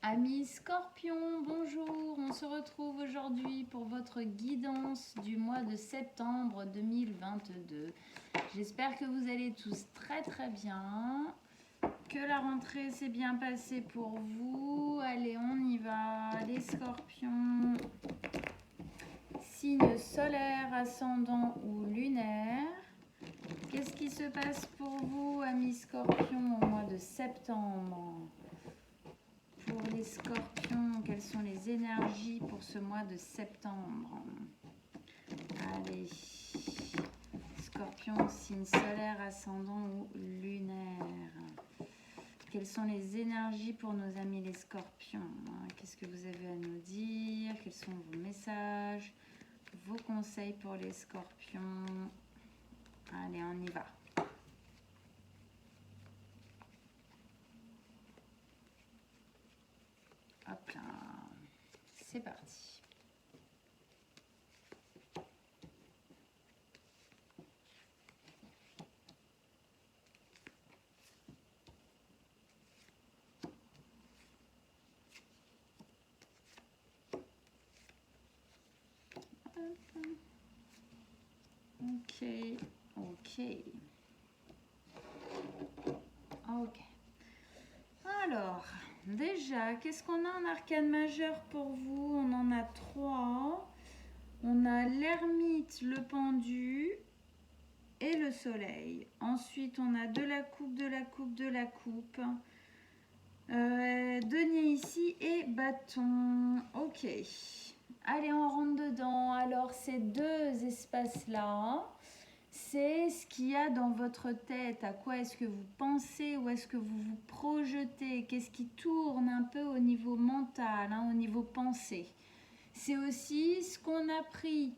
Amis Scorpion, bonjour, on se retrouve aujourd'hui pour votre guidance du mois de septembre 2022. J'espère que vous allez tous très bien, que la rentrée s'est bien passée pour vous. Allez, on y va, les Scorpions, signe solaire, ascendant ou lunaire. Qu'est-ce qui se passe pour vous, amis Scorpions, au mois de septembre ? Pour les Scorpions, quelles sont les énergies pour ce mois de septembre? Allez, Scorpion, signe solaire, ascendant ou lunaire. Quelles sont les énergies pour nos amis les Scorpions? Qu'est-ce que vous avez à nous dire? Quels sont vos messages, vos conseils pour les Scorpions? Allez, on y va. Hop là, c'est parti. Ok. Alors, déjà, qu'est-ce qu'on a en arcane majeur pour vous? On en a 3. On a l'ermite, le pendu et le soleil. Ensuite, on a de la coupe, de la coupe, de la coupe. Denier ici et bâton. Ok. Allez, on rentre dedans. Alors, ces deux espaces-là, c'est ce qu'il y a dans votre tête. À quoi est-ce que vous pensez? Où est-ce que vous vous projetez? Qu'est-ce qui tourne un peu au niveau mental, au niveau pensée? C'est aussi ce qu'on a pris,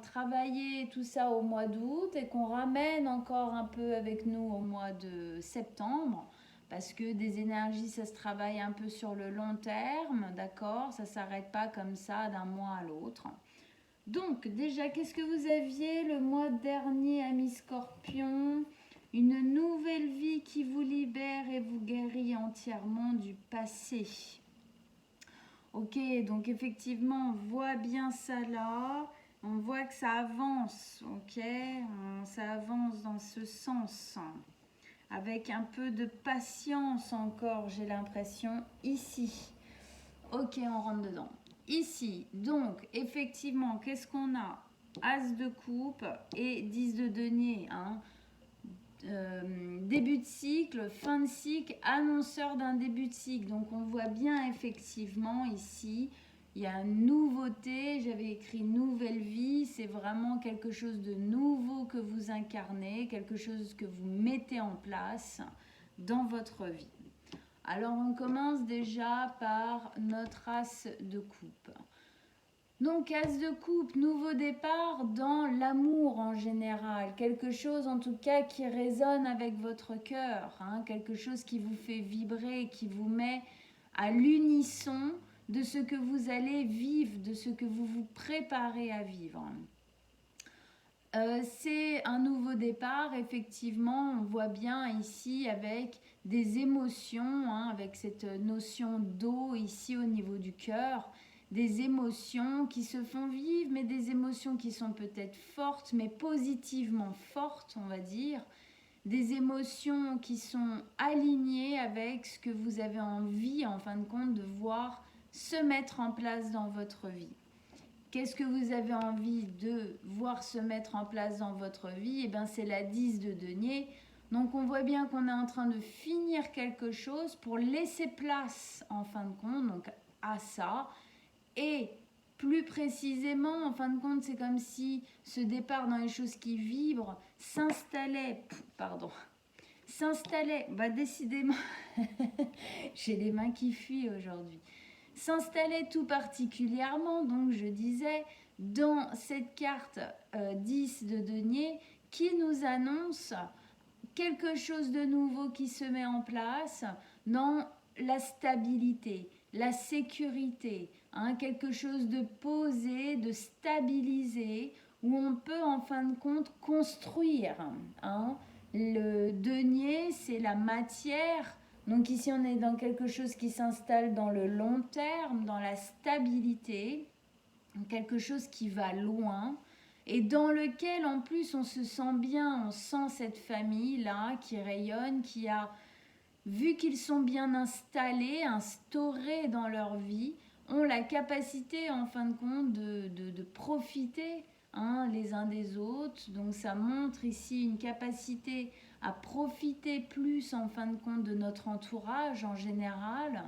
travailler tout ça au mois d'août et qu'on ramène encore un peu avec nous au mois de septembre. Parce que des énergies, ça se travaille un peu sur le long terme, d'accord? Ça ne s'arrête pas comme ça d'un mois à l'autre. Donc, déjà, qu'est-ce que vous aviez le mois dernier, amis Scorpion? Une nouvelle vie qui vous libère et vous guérit entièrement du passé. Ok, donc effectivement, on voit bien ça là. On voit que ça avance, ok? Ça avance dans ce sens. Avec un peu de patience encore, j'ai l'impression, ici. Ok, on rentre dedans. Ici, donc, effectivement, qu'est-ce qu'on a? As de coupe et 10 de denier. Début de cycle, fin de cycle, annonceur d'un début de cycle. Donc, on voit bien, effectivement, ici, il y a une nouveauté. J'avais écrit nouvelle vie. C'est vraiment quelque chose de nouveau que vous incarnez, quelque chose que vous mettez en place dans votre vie. Alors, on commence déjà par notre as de coupe. Donc, as de coupe, nouveau départ dans l'amour en général. Quelque chose en tout cas qui résonne avec votre cœur. Quelque chose qui vous fait vibrer, qui vous met à l'unisson de ce que vous allez vivre, de ce que vous vous préparez à vivre. C'est un nouveau départ, effectivement, on voit bien ici avec des émotions, avec cette notion d'eau ici au niveau du cœur, des émotions qui se font vivre, mais des émotions qui sont peut-être fortes, mais positivement fortes, on va dire, des émotions qui sont alignées avec ce que vous avez envie, en fin de compte, de voir se mettre en place dans votre vie. Qu'est-ce que vous avez envie de voir se mettre en place dans votre vie? Eh bien, c'est la 10 de denier. Donc, on voit bien qu'on est en train de finir quelque chose pour laisser place, en fin de compte, donc, à ça. Et plus précisément, en fin de compte, c'est comme si ce départ dans les choses qui vibrent s'installait. Décidément, j'ai les mains qui fuient aujourd'hui. S'installait tout particulièrement, donc je disais, dans cette carte 10 de denier qui nous annonce quelque chose de nouveau qui se met en place dans la stabilité, la sécurité, quelque chose de posé, de stabilisé, où on peut en fin de compte construire. Le denier, c'est la matière Donc ici, on est dans quelque chose qui s'installe dans le long terme, dans la stabilité, quelque chose qui va loin et dans lequel en plus on se sent bien, on sent cette famille-là qui rayonne, qui a, vu qu'ils sont bien installés, instaurés dans leur vie, ont la capacité en fin de compte de profiter les uns des autres. Donc ça montre ici une capacité à profiter plus en fin de compte de notre entourage en général,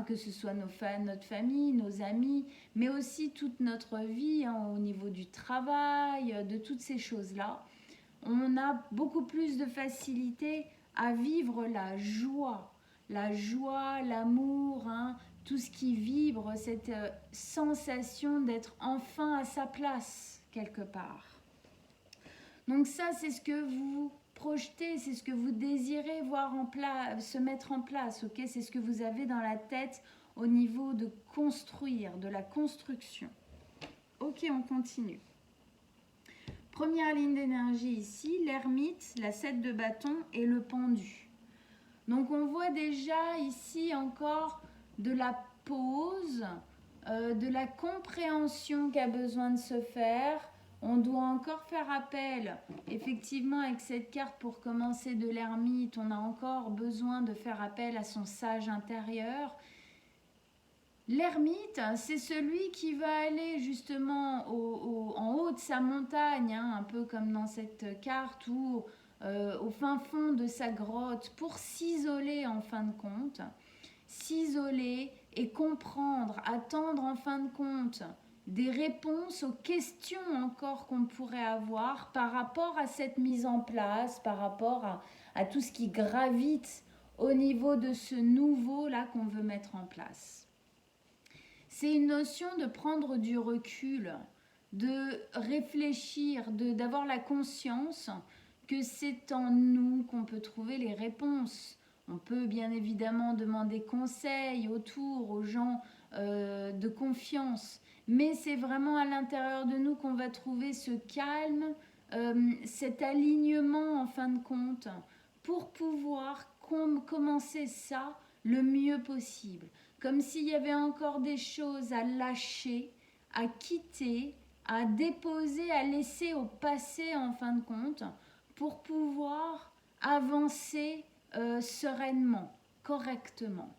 que ce soit notre famille, nos amis, mais aussi toute notre vie au niveau du travail, de toutes ces choses-là. On a beaucoup plus de facilité à vivre la joie, l'amour, tout ce qui vibre, cette sensation d'être enfin à sa place quelque part. Donc ça, c'est ce que vous projetez, c'est ce que vous désirez voir en place, se mettre en place, ok? C'est ce que vous avez dans la tête au niveau de construire, de la construction. Ok, on continue. Première ligne d'énergie ici, l'ermite, la 7 de bâton et le pendu. Donc on voit déjà ici encore de la pause, de la compréhension qui a besoin de se faire. On doit encore faire appel, effectivement avec cette carte pour commencer de l'ermite, on a encore besoin de faire appel à son sage intérieur. L'ermite, c'est celui qui va aller justement en haut de sa montagne, un peu comme dans cette carte, ou au fin fond de sa grotte, pour s'isoler en fin de compte. S'isoler et comprendre, attendre en fin de compte des réponses aux questions encore qu'on pourrait avoir par rapport à cette mise en place, par rapport à tout ce qui gravite au niveau de ce nouveau-là qu'on veut mettre en place. C'est une notion de prendre du recul, de réfléchir, d'avoir la conscience que c'est en nous qu'on peut trouver les réponses. On peut bien évidemment demander conseil autour aux gens de confiance, mais c'est vraiment à l'intérieur de nous qu'on va trouver ce calme, cet alignement en fin de compte, pour pouvoir commencer ça le mieux possible. Comme s'il y avait encore des choses à lâcher, à quitter, à déposer, à laisser au passé en fin de compte, pour pouvoir avancer sereinement, correctement.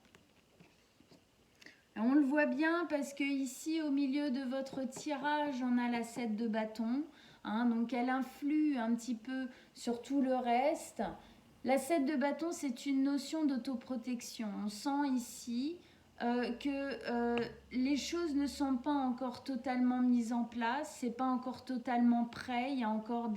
Et on le voit bien parce que ici au milieu de votre tirage on a la 7 de bâton, donc elle influe un petit peu sur tout le reste. La 7 de bâton, c'est une notion d'autoprotection. On sent ici que les choses ne sont pas encore totalement mises en place, c'est pas encore totalement prêt, il y a encore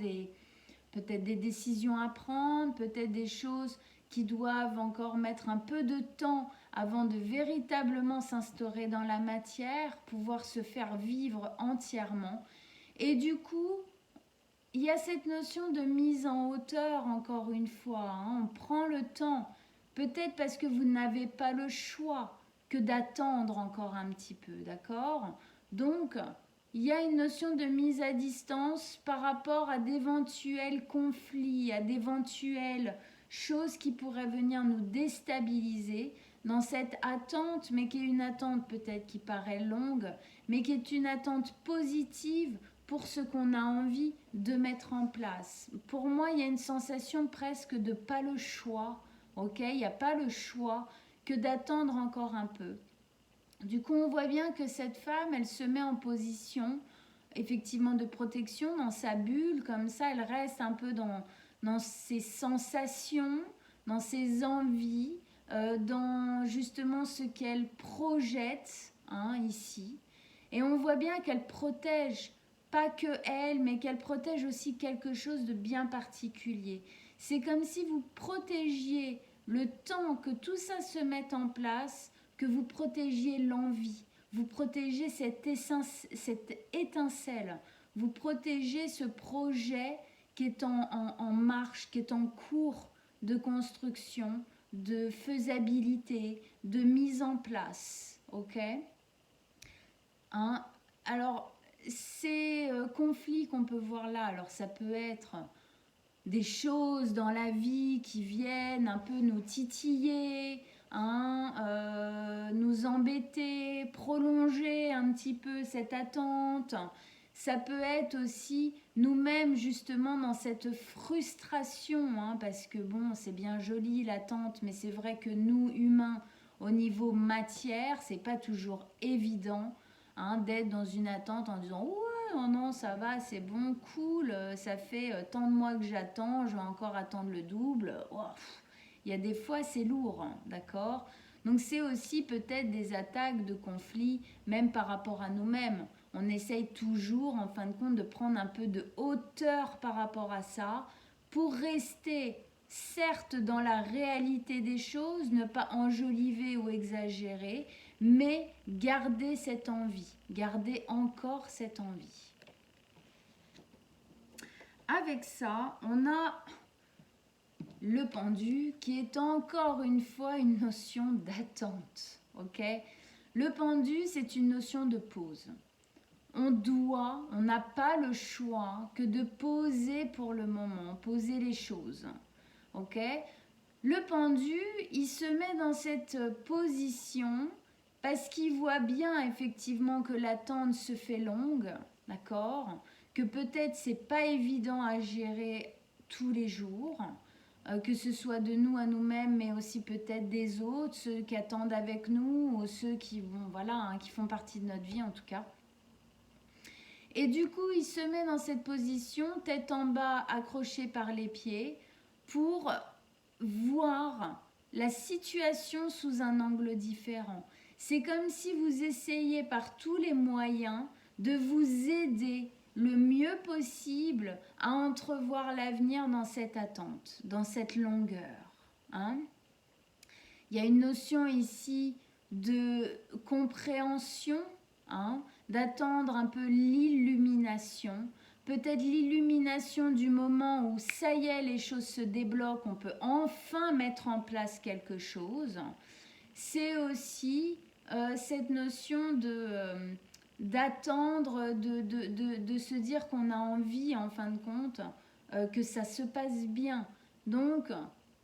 peut-être des décisions à prendre, peut-être des choses qui doivent encore mettre un peu de temps avant de véritablement s'instaurer dans la matière, pouvoir se faire vivre entièrement. Et du coup, il y a cette notion de mise en hauteur, encore une fois. On prend le temps, peut-être parce que vous n'avez pas le choix que d'attendre encore un petit peu, d'accord? Donc, il y a une notion de mise à distance par rapport à d'éventuels conflits, à d'éventuelles choses qui pourraient venir nous déstabiliser dans cette attente, mais qui est une attente peut-être qui paraît longue, mais qui est une attente positive pour ce qu'on a envie de mettre en place. Pour moi, il y a une sensation presque de pas le choix, ok? Il n'y a pas le choix que d'attendre encore un peu. Du coup, on voit bien que cette femme, elle se met en position, effectivement, de protection dans sa bulle, comme ça, elle reste un peu dans ses sensations, dans ses envies, dans justement ce qu'elle projette ici. Et on voit bien qu'elle protège pas que elle, mais qu'elle protège aussi quelque chose de bien particulier. C'est comme si vous protégiez le temps que tout ça se mette en place, que vous protégiez l'envie, vous protégez cette étincelle, vous protégez ce projet qui est en marche, qui est en cours de construction, de faisabilité, de mise en place. Ok ? Alors, ces conflits qu'on peut voir là, alors ça peut être des choses dans la vie qui viennent un peu nous titiller, hein, nous embêter, prolonger un petit peu cette attente. Ça peut être aussi nous-mêmes justement dans cette frustration, hein, parce que bon, c'est bien joli l'attente, mais c'est vrai que nous, humains, au niveau matière, c'est pas toujours évident, hein, d'être dans une attente en disant ouais, non, non, ça va, c'est bon, cool, ça fait tant de mois que j'attends, je vais encore attendre le double. Oh, il y a des fois, c'est lourd, hein, d'accord? Donc c'est aussi peut-être des attaques de conflits, même par rapport à nous-mêmes. On essaye toujours, en fin de compte, de prendre un peu de hauteur par rapport à ça pour rester, certes, dans la réalité des choses, ne pas enjoliver ou exagérer, mais garder cette envie, garder encore cette envie. Avec ça, on a le pendu qui est encore une fois une notion d'attente. Ok? Le pendu, c'est une notion de pause. On n'a pas le choix que de poser pour le moment, poser les choses. Ok? Le pendu, il se met dans cette position parce qu'il voit bien effectivement que l'attente se fait longue, d'accord? Que peut-être c'est pas évident à gérer tous les jours, que ce soit de nous à nous-mêmes, mais aussi peut-être des autres, ceux qui attendent avec nous, ou ceux qui vont, voilà, hein, qui font partie de notre vie en tout cas. Et du coup, il se met dans cette position, tête en bas, accroché par les pieds, pour voir la situation sous un angle différent. C'est comme si vous essayez par tous les moyens de vous aider le mieux possible à entrevoir l'avenir dans cette attente, dans cette longueur. Hein? Il y a une notion ici de compréhension, hein, d'attendre un peu l'illumination, peut-être l'illumination du moment où ça y est, les choses se débloquent, on peut enfin mettre en place quelque chose. C'est aussi cette notion d'attendre, de se dire qu'on a envie, en fin de compte, que ça se passe bien. Donc,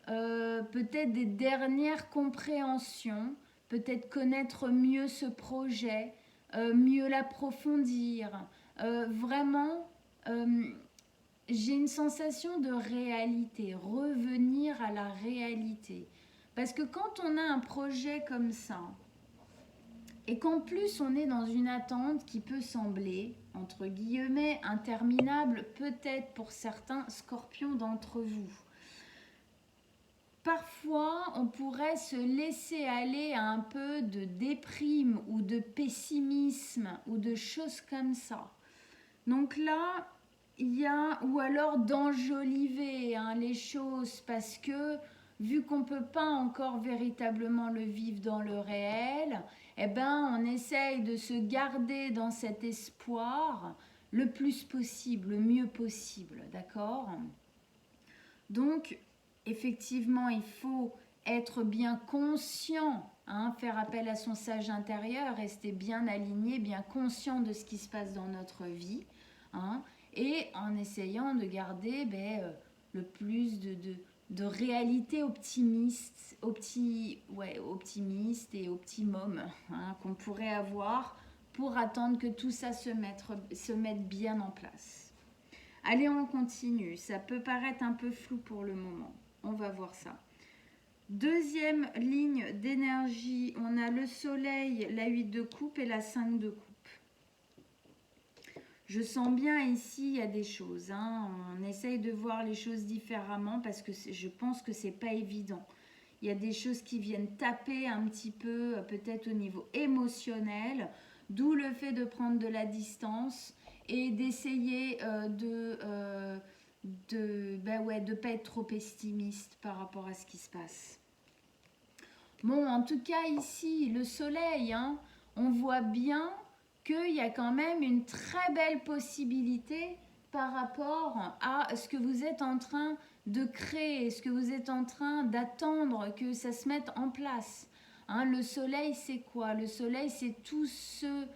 peut-être des dernières compréhensions, peut-être connaître mieux ce projet, mieux l'approfondir. Vraiment, j'ai une sensation de réalité, revenir à la réalité. Parce que quand on a un projet comme ça, et qu'en plus on est dans une attente qui peut sembler, entre guillemets, interminable, peut-être pour certains scorpions d'entre vous, parfois, on pourrait se laisser aller à un peu de déprime ou de pessimisme ou de choses comme ça. Donc là, il y a, ou alors d'enjoliver, hein, les choses parce que vu qu'on ne peut pas encore véritablement le vivre dans le réel, eh ben, on essaye de se garder dans cet espoir le plus possible, le mieux possible, d'accord? Donc, effectivement, il faut être bien conscient, hein, faire appel à son sage intérieur, rester bien aligné, bien conscient de ce qui se passe dans notre vie, hein, et en essayant de garder le plus de réalité optimiste, optimiste et optimum, hein, qu'on pourrait avoir pour attendre que tout ça se mette bien en place. Allez, on continue. Ça peut paraître un peu flou pour le moment. On va voir ça. Deuxième ligne d'énergie, on a le soleil, la 8 de coupe et la 5 de coupe. Je sens bien ici, il y a des choses. Hein. On essaye de voir les choses différemment parce que je pense que c'est pas évident. Il y a des choses qui viennent taper un petit peu, peut-être au niveau émotionnel, d'où le fait de prendre de la distance et d'essayer de pas être trop pessimiste par rapport à ce qui se passe. Bon, en tout cas ici, le soleil, hein, on voit bien qu'il y a quand même une très belle possibilité par rapport à ce que vous êtes en train de créer, ce que vous êtes en train d'attendre que ça se mette en place. Hein, le soleil, c'est quoi? Le soleil, c'est tout ce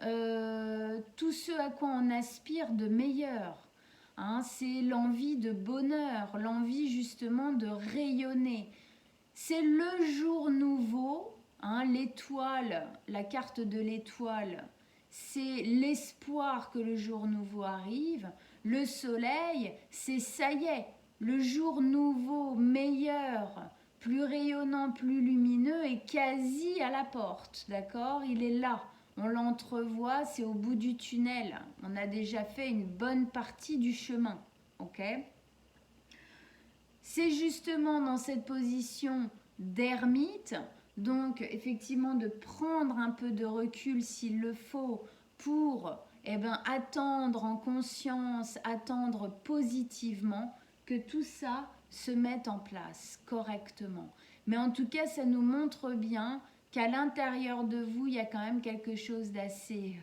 à quoi on aspire de meilleur. hein, c'est l'envie de bonheur, l'envie justement de rayonner. C'est le jour nouveau, hein, l'étoile, la carte de l'étoile, c'est l'espoir que le jour nouveau arrive. Le soleil, c'est ça y est, le jour nouveau, meilleur, plus rayonnant, plus lumineux est quasi à la porte, d'accord? Il est là, on l'entrevoit, c'est au bout du tunnel. On a déjà fait une bonne partie du chemin, ok? C'est justement dans cette position d'ermite, donc effectivement de prendre un peu de recul s'il le faut pour attendre en conscience, attendre positivement que tout ça se mette en place correctement. Mais en tout cas, ça nous montre bien qu'à l'intérieur de vous, il y a quand même quelque chose d'assez,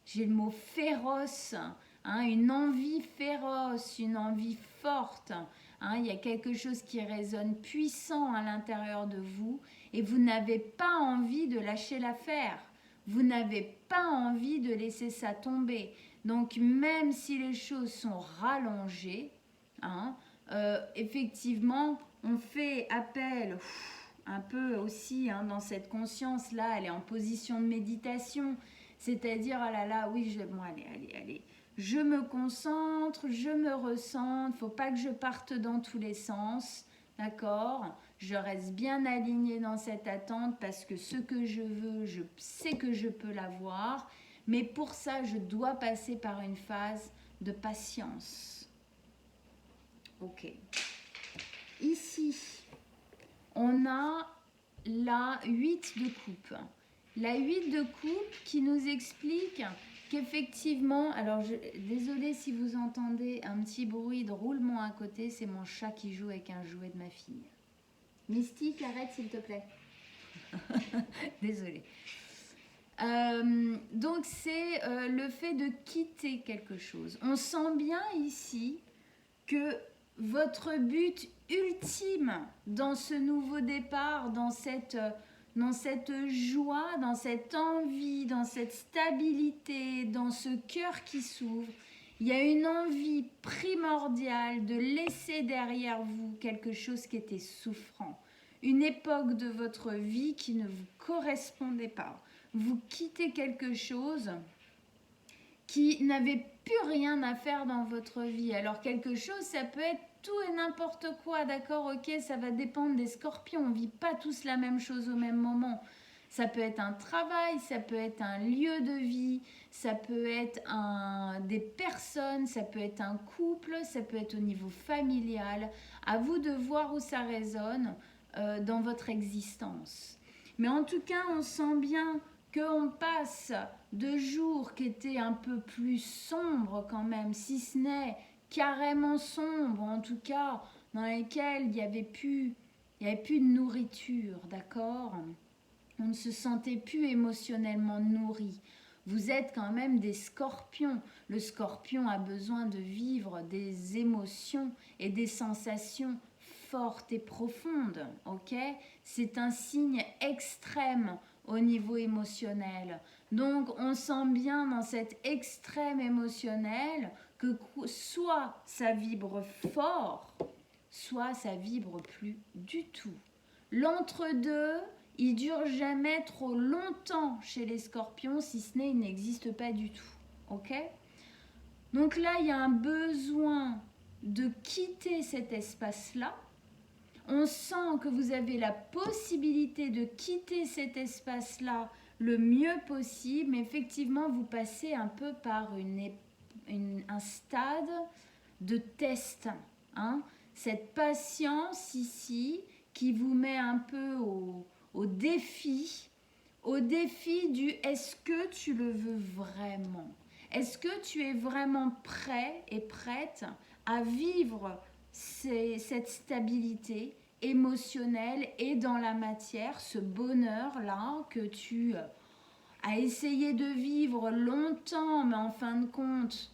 j'ai le mot féroce, hein, une envie féroce, une envie forte. Hein, il y a quelque chose qui résonne puissant à l'intérieur de vous et vous n'avez pas envie de lâcher l'affaire. Vous n'avez pas envie de laisser ça tomber. Donc même si les choses sont rallongées, hein, effectivement, on fait appel un peu aussi hein, dans cette conscience-là, elle est en position de méditation, c'est-à-dire, oh là là, oui, bon, allez. Je me concentre, je me ressens, il ne faut pas que je parte dans tous les sens, d'accord? Je reste bien alignée dans cette attente parce que ce que je veux, je sais que je peux l'avoir, mais pour ça, je dois passer par une phase de patience. Ok. Ici, on a la 8 de coupe. La 8 de coupe qui nous explique qu'effectivement, alors désolée si vous entendez un petit bruit de roulement à côté, c'est mon chat qui joue avec un jouet de ma fille. Mystique, arrête s'il te plaît. Désolée. Donc c'est le fait de quitter quelque chose. On sent bien ici que votre but ultime dans ce nouveau départ, dans cette joie, dans cette envie, dans cette stabilité, dans ce cœur qui s'ouvre, il y a une envie primordiale de laisser derrière vous quelque chose qui était souffrant, une époque de votre vie qui ne vous correspondait pas. Vous quittez quelque chose qui n'avait plus rien à faire dans votre vie. Alors quelque chose, ça peut être tout et n'importe quoi, d'accord, ok, ça va dépendre des scorpions, on ne vit pas tous la même chose au même moment. Ça peut être un travail, ça peut être un lieu de vie, ça peut être des personnes, ça peut être un couple, ça peut être au niveau familial. À vous de voir où ça résonne dans votre existence. Mais en tout cas, on sent bien qu'on passe de jours qui étaient un peu plus sombres quand même, si ce n'est carrément sombres, en tout cas dans lesquels il n'y avait plus de nourriture, d'accord? On ne se sentait plus émotionnellement nourri. Vous êtes quand même des scorpions. Le scorpion a besoin de vivre des émotions et des sensations fortes et profondes, ok? C'est un signe extrême au niveau émotionnel. Donc, on sent bien dans cet extrême émotionnel que soit ça vibre fort, soit ça vibre plus du tout. L'entre-deux, il dure jamais trop longtemps chez les scorpions, si ce n'est il n'existe pas du tout. Ok? Donc là, il y a un besoin de quitter cet espace-là. On sent que vous avez la possibilité de quitter cet espace-là le mieux possible, mais effectivement, vous passez un peu par un stade de test. Hein? Cette patience ici qui vous met un peu au défi du est-ce que tu le veux vraiment? Est-ce que tu es vraiment prêt et prête à vivre cette stabilité émotionnelle et dans la matière, ce bonheur-là que tu as essayé de vivre longtemps, mais en fin de compte,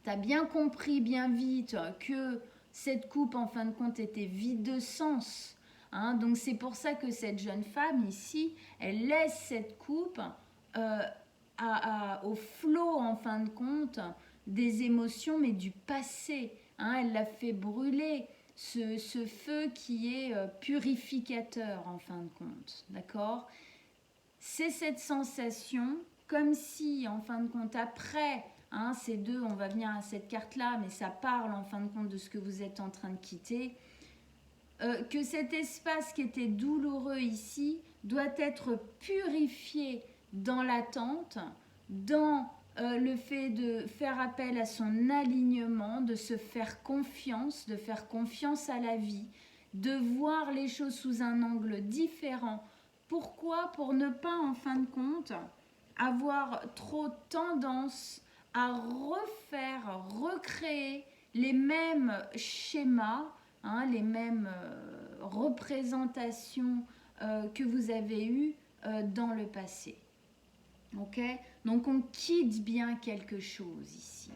tu as bien compris bien vite que cette coupe, en fin de compte, était vide de sens. Hein, donc c'est pour ça que cette jeune femme ici, elle laisse cette coupe au flot, en fin de compte, des émotions, mais du passé. Hein, elle l'a fait brûler, ce feu qui est purificateur en fin de compte. D'accord? C'est cette sensation, comme si, en fin de compte, après, hein, ces deux, on va venir à cette carte-là, mais ça parle en fin de compte de ce que vous êtes en train de quitter, que cet espace qui était douloureux ici doit être purifié dans l'attente, dans le fait de faire appel à son alignement, de se faire confiance, de faire confiance à la vie, de voir les choses sous un angle différent. Pourquoi? Pour ne pas, en fin de compte, avoir trop tendance à refaire, recréer les mêmes schémas, hein, les mêmes représentations que vous avez eues dans le passé. Ok? Donc on quitte bien quelque chose ici.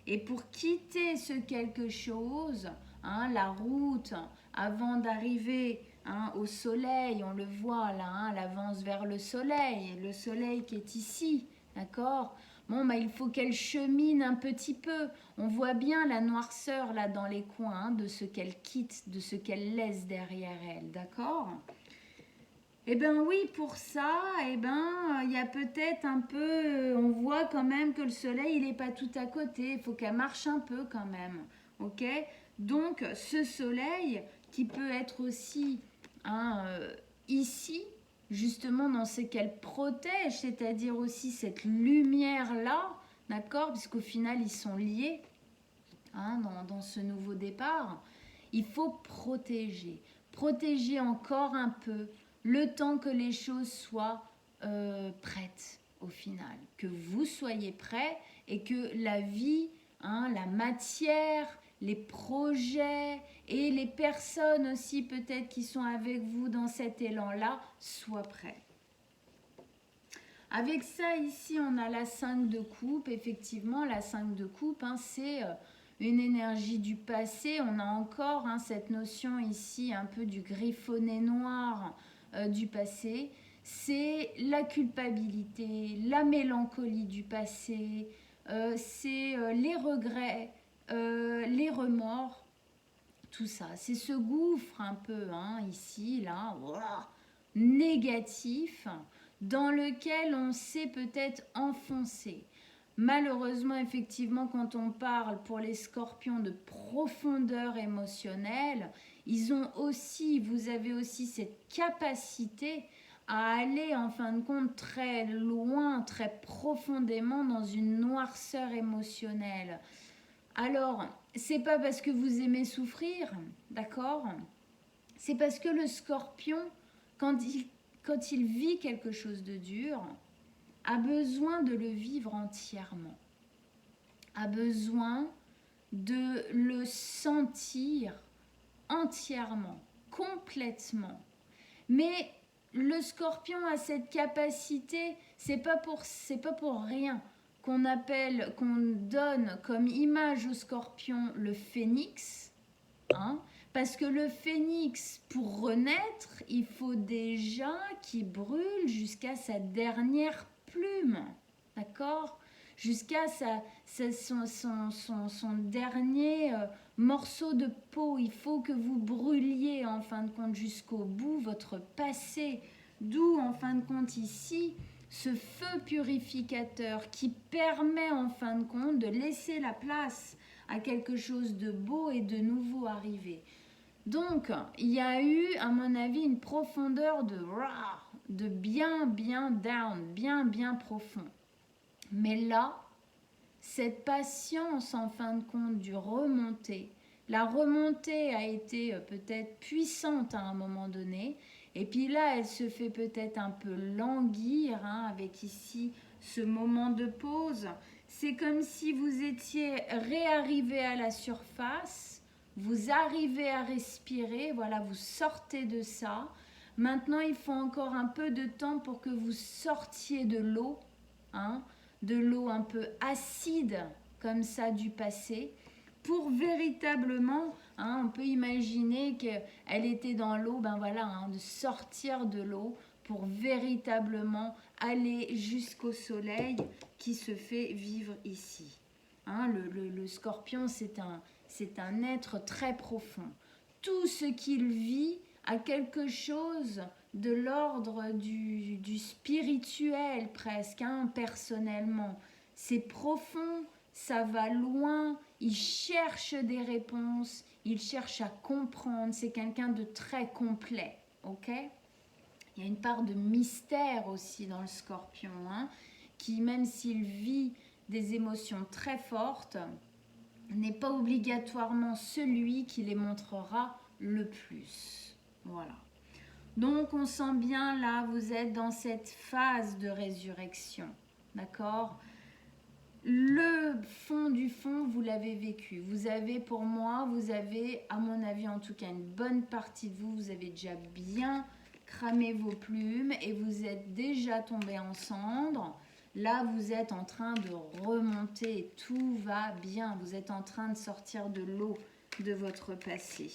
Et pour quitter ce quelque chose, hein, la route, avant d'arriver au soleil, on le voit là, hein, elle avance vers le soleil qui est ici, d'accord? Bon, bah, il faut qu'elle chemine un petit peu. On voit bien la noirceur là dans les coins, hein, de ce qu'elle quitte, de ce qu'elle laisse derrière elle, d'accord? Eh bien oui, pour ça, eh ben, il y a peut-être un peu, on voit quand même que le soleil, il n'est pas tout à côté, il faut qu'elle marche un peu quand même, ok? Donc, ce soleil, qui peut être aussi hein, ici, justement dans ce qu'elle protège, c'est-à-dire aussi cette lumière-là, d'accord? Puisqu'au final, ils sont liés hein, dans ce nouveau départ. Il faut protéger, protéger encore un peu, le temps que les choses soient prêtes au final, que vous soyez prêts et que la vie, hein, la matière, les projets et les personnes aussi peut-être qui sont avec vous dans cet élan-là soient prêts. Avec ça ici on a la 5 de coupe, effectivement la 5 de coupe hein, c'est une énergie du passé, on a encore hein, cette notion ici un peu du griffonnet noir du passé, c'est la culpabilité, la mélancolie du passé, c'est les regrets, les remords, tout ça. C'est ce gouffre un peu hein, ici, là, voilà, négatif, dans lequel on s'est peut-être enfoncé. Malheureusement, effectivement, quand on parle pour les scorpions de profondeur émotionnelle, ils ont aussi, vous avez aussi cette capacité à aller en fin de compte très loin, très profondément dans une noirceur émotionnelle. Alors, c'est pas parce que vous aimez souffrir, d'accord? C'est parce que le scorpion, quand il vit quelque chose de dur, a besoin de le vivre entièrement, a besoin de le sentir entièrement, complètement. Mais le scorpion a cette capacité, c'est pas pour rien qu'on appelle, qu'on donne comme image au scorpion le phénix, hein, parce que le phénix, pour renaître, il faut déjà qu'il brûle jusqu'à sa dernière plume, d'accord? Jusqu'à son dernier morceau de peau. Il faut que vous brûliez en fin de compte jusqu'au bout votre passé. D'où en fin de compte ici ce feu purificateur qui permet en fin de compte de laisser la place à quelque chose de beau et de nouveau arriver. Donc, il y a eu, à mon avis, une profondeur de bien down, bien profond. Mais là, cette patience, en fin de compte, du remonter, la remontée a été peut-être puissante à un moment donné, et puis là, elle se fait peut-être un peu languir, hein, avec ici ce moment de pause. C'est comme si vous étiez réarrivé à la surface, vous arrivez à respirer, voilà, vous sortez de ça. Maintenant, il faut encore un peu de temps pour que vous sortiez de l'eau, hein, de l'eau un peu acide, comme ça, du passé, pour véritablement, hein, on peut imaginer qu'elle était dans l'eau, ben voilà, hein, de sortir de l'eau pour véritablement aller jusqu'au soleil qui se fait vivre ici. Hein, le scorpion, c'est un être très profond. Tout ce qu'il vit a quelque chose de l'ordre du spirituel presque, hein, personnellement. C'est profond, ça va loin, il cherche des réponses, il cherche à comprendre, c'est quelqu'un de très complet, ok? Il y a une part de mystère aussi dans le scorpion, hein, qui même s'il vit des émotions très fortes, n'est pas obligatoirement celui qui les montrera le plus. Voilà. Donc on sent bien là, vous êtes dans cette phase de résurrection. D'accord? Le fond du fond, vous l'avez vécu. Vous avez, pour moi, vous avez, à mon avis en tout cas, une bonne partie de vous, vous avez déjà bien cramé vos plumes et vous êtes déjà tombé en cendres. Là, vous êtes en train de remonter, tout va bien. Vous êtes en train de sortir de l'eau de votre passé.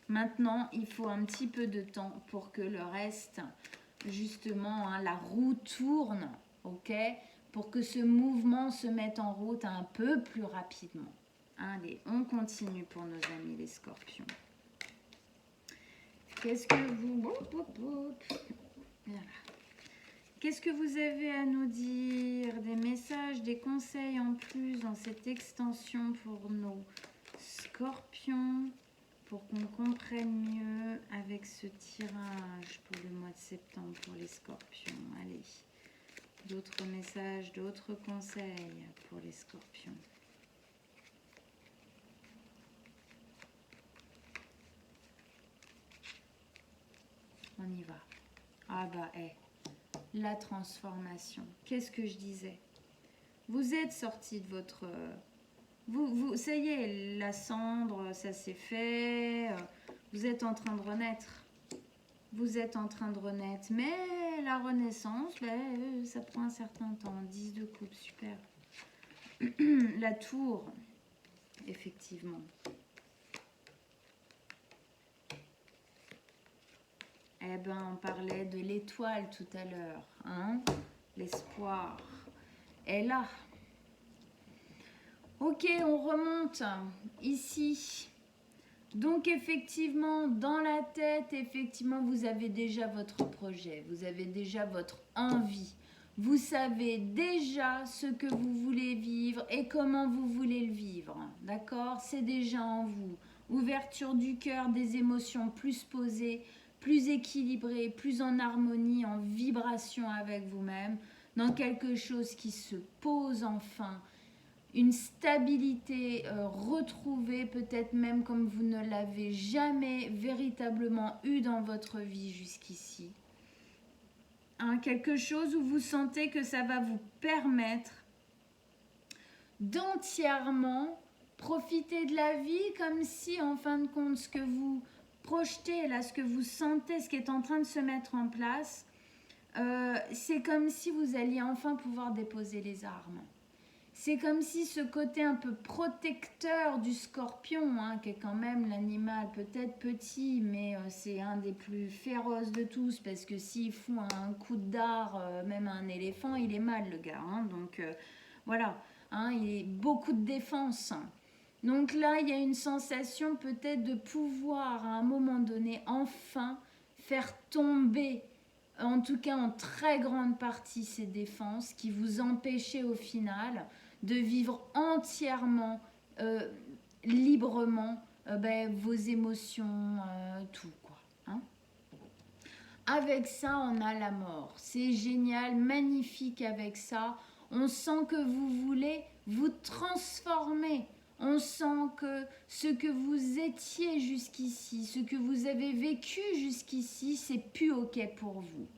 Maintenant, il faut un petit peu de temps pour que le reste, justement, hein, la roue tourne, ok? Pour que ce mouvement se mette en route un peu plus rapidement. Allez, on continue pour nos amis les scorpions. Qu'est-ce que vous... Voilà. Qu'est-ce que vous avez à nous dire? Des messages, des conseils en plus dans cette extension pour nos scorpions, pour qu'on comprenne mieux avec ce tirage pour le mois de septembre pour les scorpions. Allez, d'autres messages, d'autres conseils pour les scorpions. On y va. Ah bah, la transformation. Qu'est-ce que je disais? Vous êtes sorti de votre... ça y est, la cendre, ça s'est fait. Vous êtes en train de renaître. Vous êtes en train de renaître. Mais la renaissance, là, ça prend un certain temps. 10 de coupe, super. La tour, effectivement. Eh ben, on parlait de l'étoile tout à l'heure, hein? L'espoir est là. Ok, on remonte ici. Donc effectivement, dans la tête, effectivement, vous avez déjà votre projet, vous avez déjà votre envie. Vous savez déjà ce que vous voulez vivre et comment vous voulez le vivre. D'accord? C'est déjà en vous. Ouverture du cœur, des émotions plus posées, plus équilibrées, plus en harmonie, en vibration avec vous-même, dans quelque chose qui se pose enfin. Une stabilité retrouvée, peut-être même comme vous ne l'avez jamais véritablement eu dans votre vie jusqu'ici. Hein, quelque chose où vous sentez que ça va vous permettre d'entièrement profiter de la vie comme si, en fin de compte, ce que vous projetez, là, ce que vous sentez, ce qui est en train de se mettre en place, c'est comme si vous alliez enfin pouvoir déposer les armes. C'est comme si ce côté un peu protecteur du scorpion, hein, qui est quand même l'animal peut-être petit, mais c'est un des plus féroces de tous, parce que s'il fout un coup de dard, même à un éléphant, il est mal le gars. Hein, donc voilà, hein, il a beaucoup de défense. Donc là, il y a une sensation peut-être de pouvoir à un moment donné enfin faire tomber, en tout cas en très grande partie, ces défenses qui vous empêchaient au final de vivre entièrement, librement, vos émotions, tout quoi. Hein. Avec ça, on a la mort. C'est génial, magnifique avec ça. On sent que vous voulez vous transformer. On sent que ce que vous étiez jusqu'ici, ce que vous avez vécu jusqu'ici, c'est plus ok pour vous.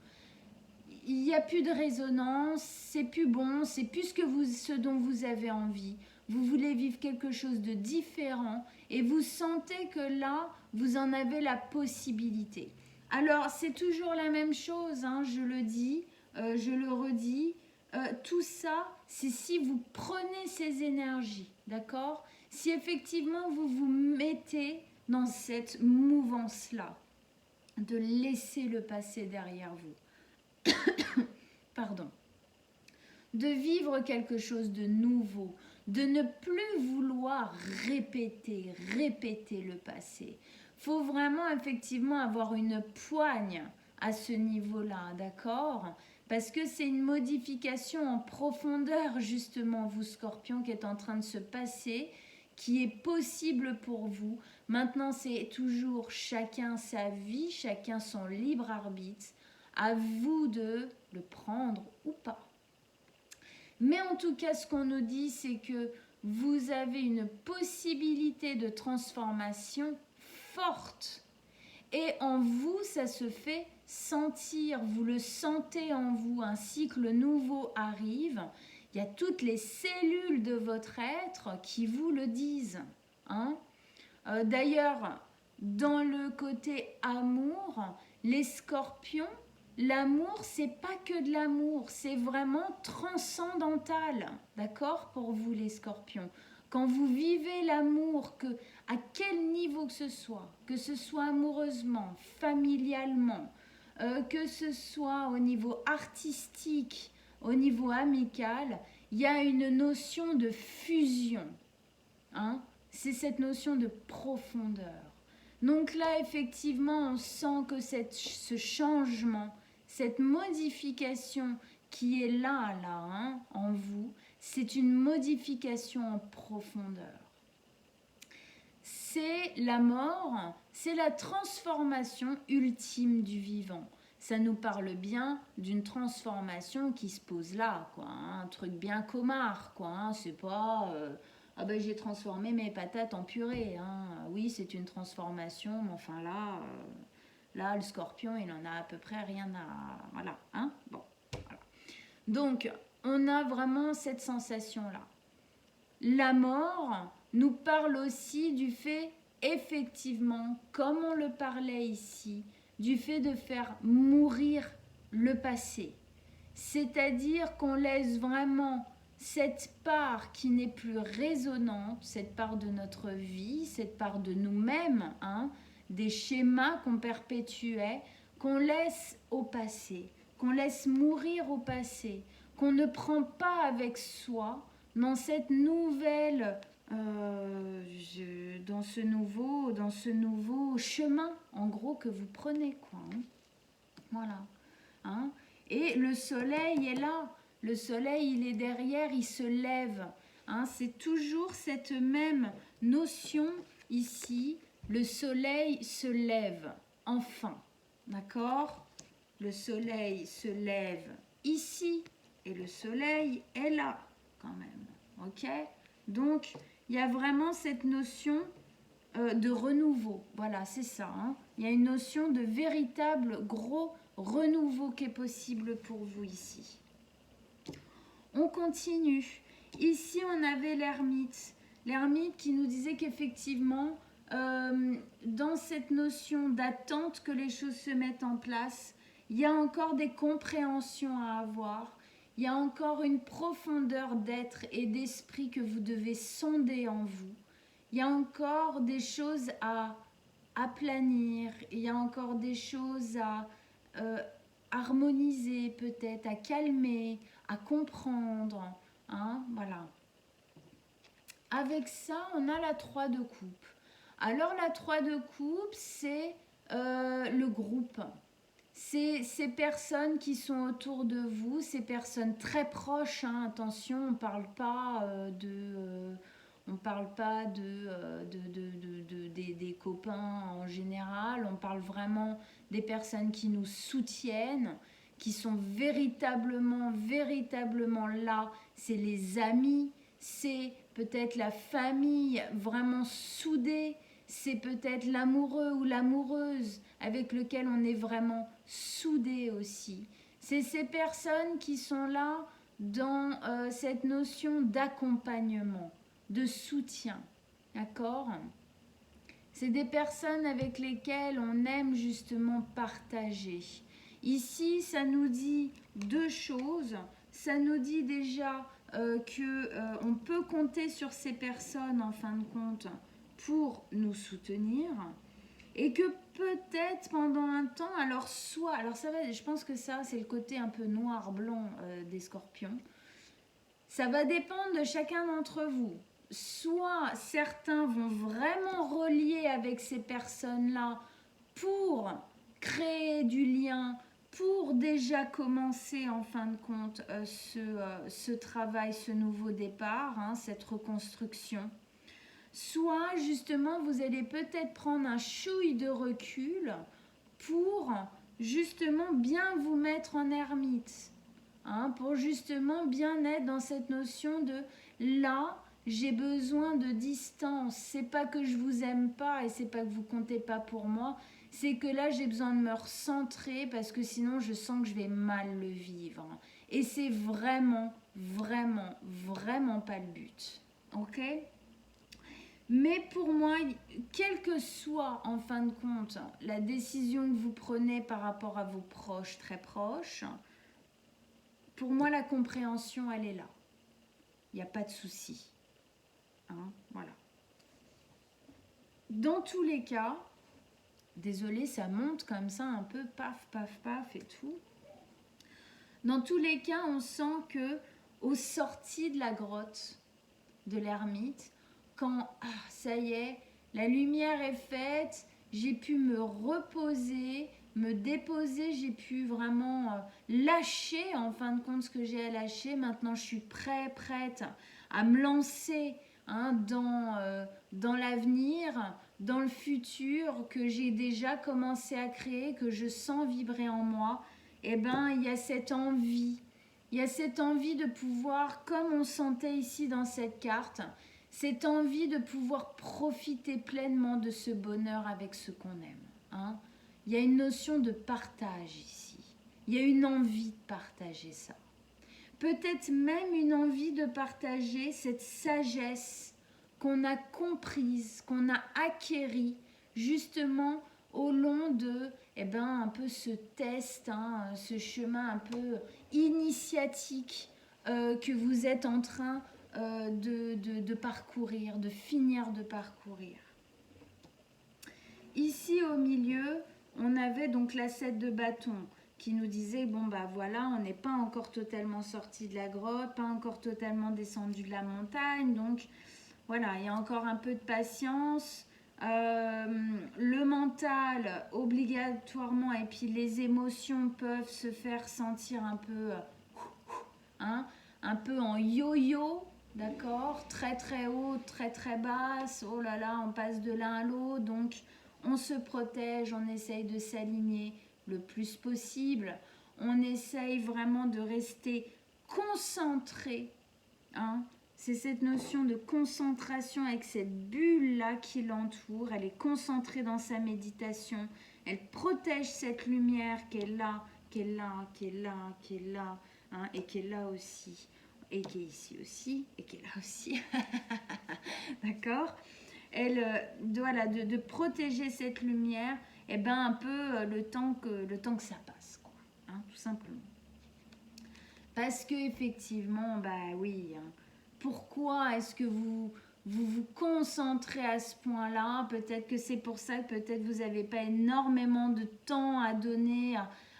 Il n'y a plus de résonance, c'est plus bon, c'est plus ce dont vous avez envie. Vous voulez vivre quelque chose de différent et vous sentez que là, vous en avez la possibilité. Alors, c'est toujours la même chose, hein, je le dis, je le redis. Tout ça, c'est si vous prenez ces énergies, d'accord? Si effectivement vous vous mettez dans cette mouvance-là, de laisser le passé derrière vous. Pardon, de vivre quelque chose de nouveau, de ne plus vouloir répéter le passé. Il faut vraiment effectivement avoir une poigne à ce niveau-là, d'accord? Parce que c'est une modification en profondeur, justement, vous Scorpion, qui est en train de se passer, qui est possible pour vous. Maintenant, c'est toujours chacun sa vie, chacun son libre arbitre. À vous de le prendre ou pas. Mais en tout cas, ce qu'on nous dit, c'est que vous avez une possibilité de transformation forte. Et en vous, ça se fait sentir, vous le sentez en vous, un cycle nouveau arrive. Il y a toutes les cellules de votre être qui vous le disent. Hein. D'ailleurs, dans le côté amour, les scorpions, l'amour, c'est pas que de l'amour, c'est vraiment transcendantal, d'accord, pour vous les scorpions. Quand vous vivez l'amour, à quel niveau que ce soit amoureusement, familialement, que ce soit au niveau artistique, au niveau amical, il y a une notion de fusion. Hein, c'est cette notion de profondeur. Donc là, effectivement, on sent que ce changement, cette modification qui est là, hein, en vous, c'est une modification en profondeur. C'est la mort, c'est la transformation ultime du vivant. Ça nous parle bien d'une transformation qui se pose là, quoi, hein, un truc bien comard, quoi. Hein, c'est pas ah ben j'ai transformé mes patates en purée. Hein. Oui, c'est une transformation, mais enfin là le Scorpion, il en a à peu près rien à, voilà, hein. Bon, voilà. Donc on a vraiment cette sensation là. La mort nous parle aussi du fait, effectivement, comme on le parlait ici, du fait de faire mourir le passé. C'est-à-dire qu'on laisse vraiment cette part qui n'est plus résonante, cette part de notre vie, cette part de nous-mêmes, hein, des schémas qu'on perpétuait, qu'on laisse au passé, qu'on laisse mourir au passé, qu'on ne prend pas avec soi dans cette nouvelle, dans ce nouveau chemin, en gros, que vous prenez, quoi. Hein. Voilà. Hein. Et le soleil est là. Le soleil, il est derrière, il se lève. Hein. C'est toujours cette même notion ici. Le soleil se lève, enfin. D'accord? Le soleil se lève ici et le soleil est là, quand même. Ok? Donc, il y a vraiment cette notion de renouveau. Voilà, c'est ça. Hein. Il y a une notion de véritable gros renouveau qui est possible pour vous ici. On continue. Ici, on avait l'ermite. L'ermite qui nous disait qu'effectivement, dans cette notion d'attente que les choses se mettent en place, il y a encore des compréhensions à avoir. Il y a encore une profondeur d'être et d'esprit que vous devez sonder en vous. Il y a encore des choses à aplanir. Il y a encore des choses à harmoniser peut-être, à calmer, à comprendre. Hein, voilà. Avec ça, on a la 3 de coupe. Alors la 3 de coupe, c'est le groupe. C'est ces personnes qui sont autour de vous, ces personnes très proches. Hein, attention, on ne parle pas des copains en général. On parle vraiment des personnes qui nous soutiennent, qui sont véritablement là. C'est les amis, c'est peut-être la famille vraiment soudée. C'est peut-être l'amoureux ou l'amoureuse avec lequel on est vraiment soudé aussi. C'est ces personnes qui sont là dans cette notion d'accompagnement, de soutien. D'accord ? C'est des personnes avec lesquelles on aime justement partager. Ici, ça nous dit 2 choses. Ça nous dit déjà qu'on peut compter sur ces personnes en fin de compte pour nous soutenir et que peut-être pendant un temps, alors ça va, je pense que ça c'est le côté un peu noir-blanc des scorpions, Ça va dépendre de chacun d'entre vous. Soit certains vont vraiment relier avec ces personnes-là pour créer du lien, pour déjà commencer en fin de compte ce travail, ce nouveau départ, hein, cette reconstruction. Soit justement vous allez peut-être prendre un chouille de recul pour justement bien vous mettre en ermite, hein, pour justement bien être dans cette notion de là j'ai besoin de distance. C'est pas que je vous aime pas et c'est pas que vous comptez pas pour moi, c'est que là j'ai besoin de me recentrer parce que sinon je sens que je vais mal le vivre. Et c'est vraiment, vraiment, vraiment pas le but. Ok ? Mais pour moi, quelle que soit en fin de compte la décision que vous prenez par rapport à vos proches, très proches, pour moi la compréhension elle est là. Il n'y a pas de souci. Hein, voilà. Dans tous les cas, désolé, ça monte comme ça un peu, paf, paf, paf et tout. Dans tous les cas, on sent que aux sorties de la grotte de l'ermite, quand ça y est, la lumière est faite, j'ai pu me reposer, me déposer, j'ai pu vraiment lâcher en fin de compte ce que j'ai à lâcher. Maintenant, je suis prête à me lancer, hein, dans l'avenir, dans le futur que j'ai déjà commencé à créer, que je sens vibrer en moi. Eh bien, il y a cette envie. Il y a cette envie de pouvoir, comme on sentait ici dans cette carte, cette envie de pouvoir profiter pleinement de ce bonheur avec ce qu'on aime. Hein. Il y a une notion de partage ici. Il y a une envie de partager ça. Peut-être même une envie de partager cette sagesse qu'on a comprise, qu'on a acquérie justement au long de un peu ce test, hein, ce chemin un peu initiatique que vous êtes en train de parcourir, de finir de parcourir. Ici au milieu, on avait donc la 7 de bâton qui nous disait, bon bah voilà, on n'est pas encore totalement sorti de la grotte, pas encore totalement descendu de la montagne, donc voilà, il y a encore un peu de patience. Le mental obligatoirement et puis les émotions peuvent se faire sentir un peu un peu en yo-yo, d'accord, très très haut, très très basse, oh là là, on passe de l'un à l'autre, donc on se protège, on essaye de s'aligner le plus possible, on essaye vraiment de rester concentré, hein. C'est cette notion de concentration avec cette bulle-là qui l'entoure. Elle est concentrée dans sa méditation. Elle protège cette lumière qui est là, qui est là, qui est là, qui est là, hein, et qui est là aussi. Et qui est ici aussi, et qui est là aussi. D'accord ? Elle, voilà, de protéger cette lumière, et un peu le temps que ça passe, quoi, hein, tout simplement. Parce que effectivement, bah oui, hein, pourquoi est-ce que vous concentrez à ce point-là? Peut-être que c'est pour ça que peut-être vous n'avez pas énormément de temps à donner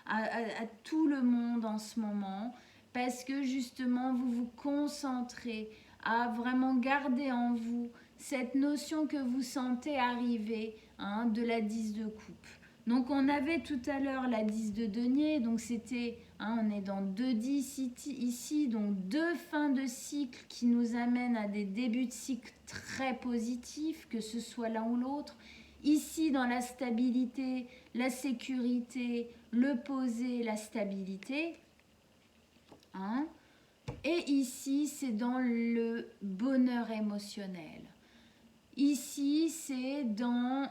à tout le monde en ce moment. Parce que justement, vous vous concentrez à vraiment garder en vous cette notion que vous sentez arriver, hein, de la 10 de coupe. Donc on avait tout à l'heure la 10 de denier, donc c'était, hein, on est dans 2-10 ici, donc 2 fins de cycle qui nous amènent à des débuts de cycle très positifs, que ce soit l'un ou l'autre. Ici dans la stabilité, la sécurité, le poser, la stabilité. Hein. Et ici c'est dans le bonheur émotionnel. Ici c'est dans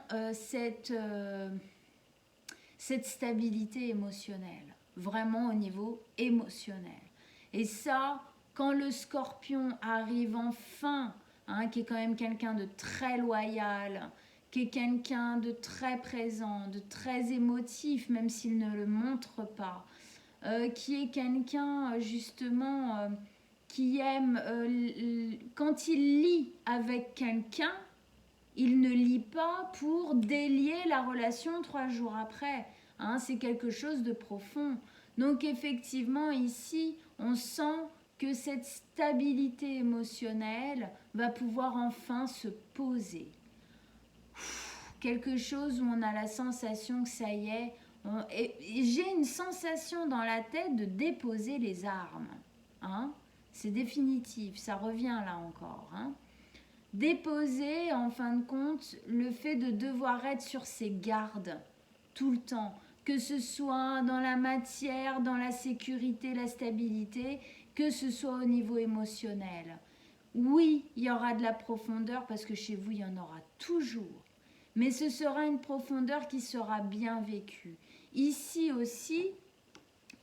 cette stabilité émotionnelle, vraiment au niveau émotionnel. Et ça, quand le scorpion arrive enfin, hein, qui est quand même quelqu'un de très loyal, qui est quelqu'un de très présent, de très émotif, même s'il ne le montre pas, qui est quelqu'un justement qui aime, quand il lit avec quelqu'un, il ne lit pas pour délier la relation 3 jours après. Hein, c'est quelque chose de profond. Donc effectivement, ici, on sent que cette stabilité émotionnelle va pouvoir enfin se poser. Quelque chose où on a la sensation que ça y est, j'ai une sensation dans la tête de déposer les armes. Hein? C'est définitif, ça revient là encore. Hein? Déposer, en fin de compte, le fait de devoir être sur ses gardes tout le temps, que ce soit dans la matière, dans la sécurité, la stabilité, que ce soit au niveau émotionnel. Oui, il y aura de la profondeur parce que chez vous, il y en aura toujours. Mais ce sera une profondeur qui sera bien vécue. Ici aussi,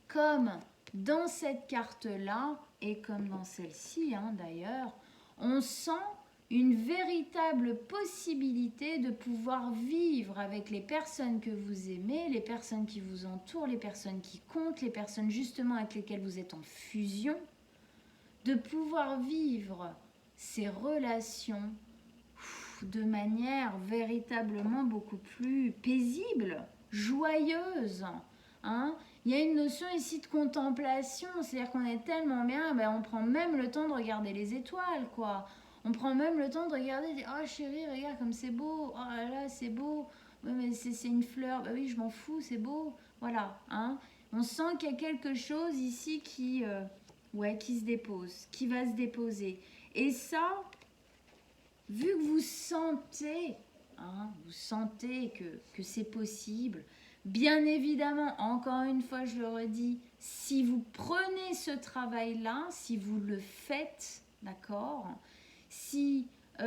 comme dans cette carte-là, et comme dans celle-ci d'ailleurs, on sent une véritable possibilité de pouvoir vivre avec les personnes que vous aimez, les personnes qui vous entourent, les personnes qui comptent, les personnes justement avec lesquelles vous êtes en fusion, de pouvoir vivre ces relations de manière véritablement beaucoup plus paisible, joyeuse. Hein? Il y a une notion ici de contemplation, c'est-à-dire qu'on est tellement bien, on prend même le temps de regarder les étoiles, quoi. On prend même le temps de regarder, oh chérie, regarde comme c'est beau, oh là là, c'est beau, ouais, mais c'est une fleur, bah oui, je m'en fous, c'est beau, voilà. Hein? On sent qu'il y a quelque chose ici qui se dépose, qui va se déposer. Et ça, vu que vous sentez que c'est possible, bien évidemment, encore une fois, je le redis, si vous prenez ce travail-là, si vous le faites, d'accord, si vous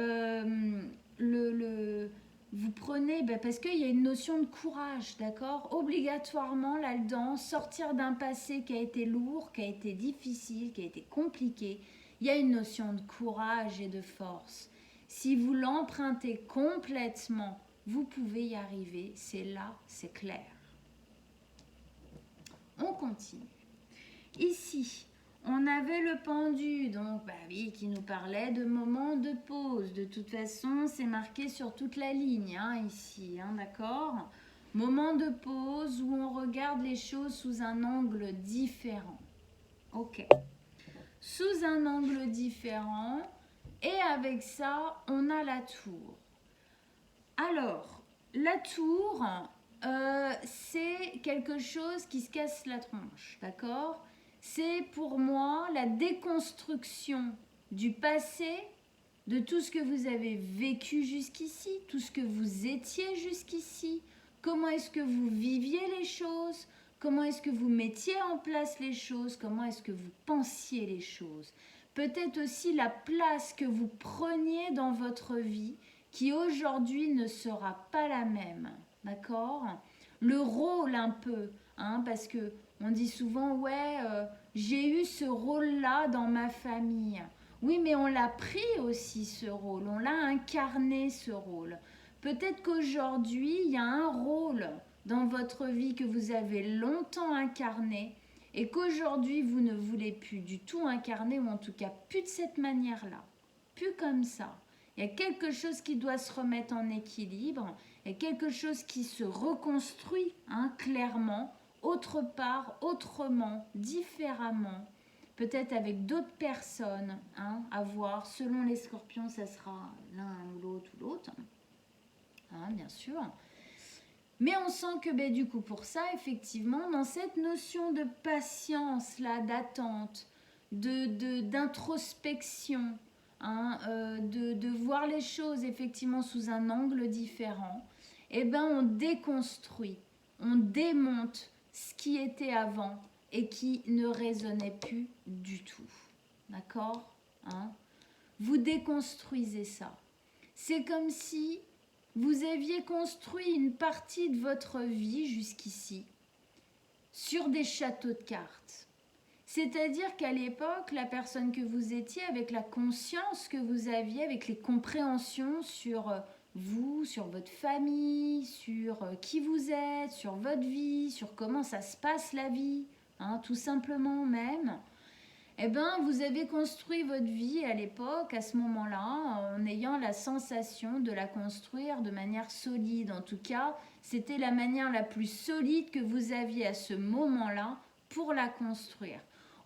prenez, parce qu'il y a une notion de courage, d'accord, obligatoirement là-dedans, sortir d'un passé qui a été lourd, qui a été difficile, qui a été compliqué, il y a une notion de courage et de force. Si vous l'empruntez complètement, vous pouvez y arriver, c'est là, c'est clair. On continue. Ici, on avait le pendu, donc qui nous parlait de moments de pause. De toute façon, c'est marqué sur toute la ligne, ici, d'accord ? Moment de pause où on regarde les choses sous un angle différent. Ok. Sous un angle différent, et avec ça, on a la tour. Alors, la tour, c'est quelque chose qui se casse la tronche, d'accord ? C'est pour moi la déconstruction du passé, de tout ce que vous avez vécu jusqu'ici, tout ce que vous étiez jusqu'ici, comment est-ce que vous viviez les choses, comment est-ce que vous mettiez en place les choses, comment est-ce que vous pensiez les choses. Peut-être aussi la place que vous preniez dans votre vie, qui aujourd'hui ne sera pas la même, d'accord ? Le rôle un peu, parce que on dit souvent, j'ai eu ce rôle-là dans ma famille. Oui, mais on l'a pris aussi ce rôle, on l'a incarné ce rôle. Peut-être qu'aujourd'hui, il y a un rôle dans votre vie que vous avez longtemps incarné et qu'aujourd'hui, vous ne voulez plus du tout incarner, ou en tout cas plus de cette manière-là, plus comme ça. Il y a quelque chose qui doit se remettre en équilibre, il y a quelque chose qui se reconstruit clairement, autre part, autrement, différemment, peut-être avec d'autres personnes à voir. Selon les scorpions, ça sera l'un ou l'autre, bien sûr. Mais on sent que du coup pour ça, effectivement, dans cette notion de patience, là, d'attente, d'introspection, de voir les choses effectivement sous un angle différent, on déconstruit, on démonte ce qui était avant et qui ne résonnait plus du tout. D'accord ? Vous déconstruisez ça. C'est comme si vous aviez construit une partie de votre vie jusqu'ici sur des châteaux de cartes. C'est-à-dire qu'à l'époque, la personne que vous étiez, avec la conscience que vous aviez, avec les compréhensions sur vous, sur votre famille, sur qui vous êtes, sur votre vie, sur comment ça se passe la vie, tout simplement même, vous avez construit votre vie à l'époque, à ce moment-là, en ayant la sensation de la construire de manière solide. En tout cas, c'était la manière la plus solide que vous aviez à ce moment-là pour la construire.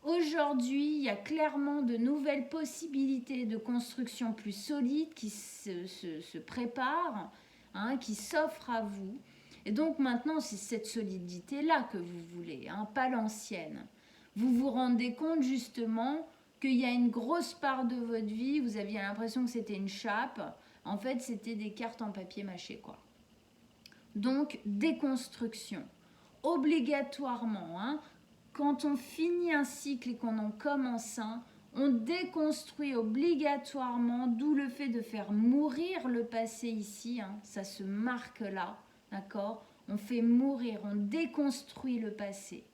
Aujourd'hui, il y a clairement de nouvelles possibilités de construction plus solides qui se préparent, hein, qui s'offrent à vous. Et donc maintenant, c'est cette solidité-là que vous voulez, hein, pas l'ancienne. Vous vous rendez compte justement qu'il y a une grosse part de votre vie, vous aviez l'impression que c'était une chape, en fait c'était des cartes en papier mâché, quoi. Donc déconstruction, obligatoirement, hein. Quand on finit un cycle et qu'on en commence un, on déconstruit obligatoirement, d'où le fait de faire mourir le passé ici, hein, ça se marque là, d'accord? On fait mourir, on déconstruit le passé.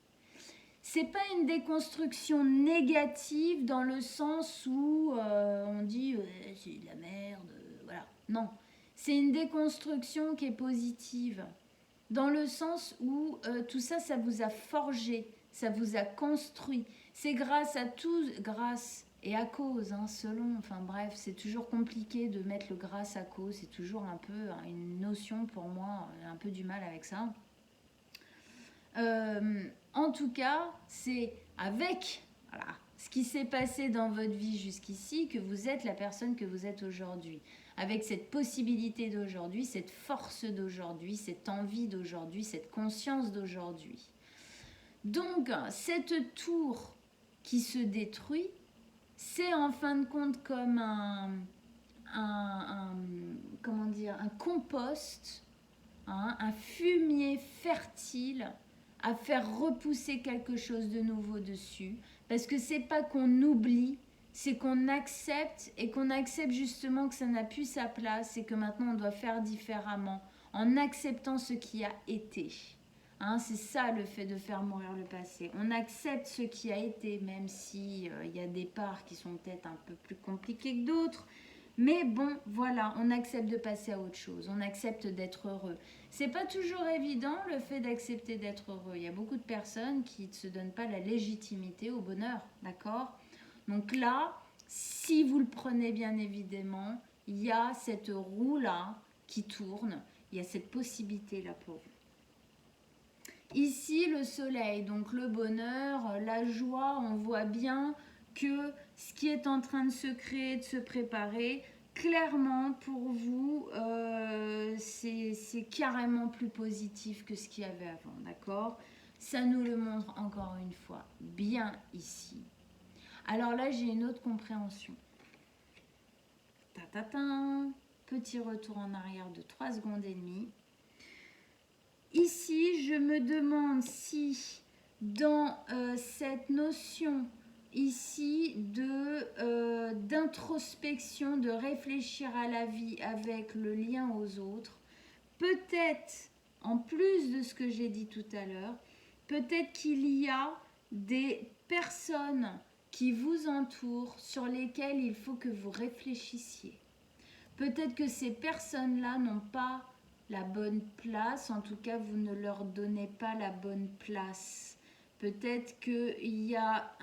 C'est pas une déconstruction négative dans le sens où on dit c'est de la merde, voilà. Non, c'est une déconstruction qui est positive dans le sens où tout ça, ça vous a forgé, ça vous a construit. C'est grâce à tout, grâce et à cause, hein, selon, enfin bref, c'est toujours compliqué de mettre le grâce à cause, c'est toujours un peu une notion pour moi, un peu du mal avec ça. En tout cas, c'est avec voilà, ce qui s'est passé dans votre vie jusqu'ici que vous êtes la personne que vous êtes aujourd'hui. Avec cette possibilité d'aujourd'hui, cette force d'aujourd'hui, cette envie d'aujourd'hui, cette conscience d'aujourd'hui. Donc, cette tour qui se détruit, c'est en fin de compte comme comment dire, un compost, hein, un fumier fertile à faire repousser quelque chose de nouveau dessus. Parce que c'est pas qu'on oublie, c'est qu'on accepte et qu'on accepte justement que ça n'a plus sa place et que maintenant on doit faire différemment en acceptant ce qui a été. Hein, c'est ça le fait de faire mourir le passé. On accepte ce qui a été, même si y a des parts qui sont peut-être un peu plus compliquées que d'autres. Mais bon, voilà, on accepte de passer à autre chose, on accepte d'être heureux. C'est pas toujours évident le fait d'accepter d'être heureux. Il y a beaucoup de personnes qui ne se donnent pas la légitimité au bonheur, d'accord? Donc là, si vous le prenez bien évidemment, il y a cette roue-là qui tourne, il y a cette possibilité-là pour vous. Ici, le soleil, donc le bonheur, la joie, on voit bien que ce qui est en train de se créer, de se préparer, clairement pour vous, c'est carrément plus positif que ce qu'il y avait avant, d'accord? Ça nous le montre encore une fois, bien ici. Alors là, j'ai une autre compréhension. Petit retour en arrière de 3 secondes et demie. Ici, je me demande si dans cette notion ici d'introspection, de réfléchir à la vie avec le lien aux autres, peut-être, en plus de ce que j'ai dit tout à l'heure, peut-être qu'il y a des personnes qui vous entourent sur lesquelles il faut que vous réfléchissiez. Peut-être que ces personnes-là n'ont pas la bonne place, en tout cas vous ne leur donnez pas la bonne place. Peut-être qu'il y a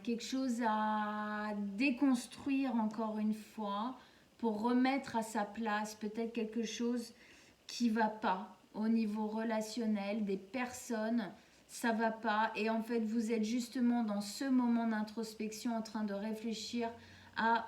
quelque chose à déconstruire encore une fois pour remettre à sa place, peut-être quelque chose qui va pas au niveau relationnel, des personnes, ça va pas et en fait vous êtes justement dans ce moment d'introspection en train de réfléchir à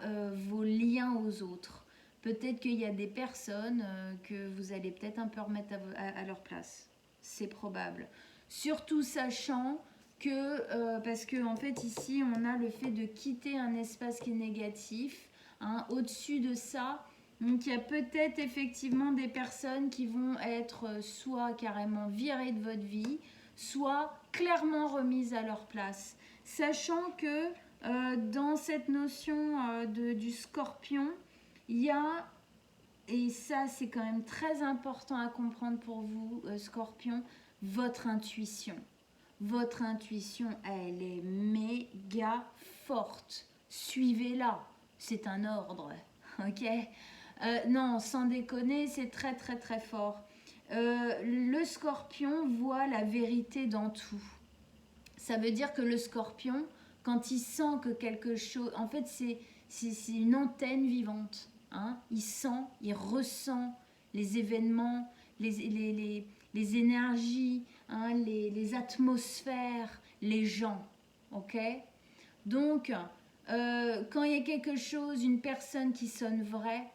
vos liens aux autres. Peut-être qu'il y a des personnes que vous allez peut-être un peu remettre à leur place. C'est probable. Surtout sachant que, parce que en fait ici on a le fait de quitter un espace qui est négatif. Hein, au-dessus de ça, donc il y a peut-être effectivement des personnes qui vont être soit carrément virées de votre vie, soit clairement remises à leur place. Sachant que dans cette notion du scorpion, il y a, et ça c'est quand même très important à comprendre pour vous, scorpion, votre intuition. Votre intuition, elle est méga forte. Suivez-la, c'est un ordre, ok? Non, sans déconner, c'est très très très fort. Le scorpion voit la vérité dans tout. Ça veut dire que le scorpion, quand il sent que quelque chose... En fait, c'est une antenne vivante. Hein, il sent, il ressent les événements, les énergies, hein, les atmosphères, les gens. Ok? Donc, quand il y a quelque chose, une personne qui sonne vrai,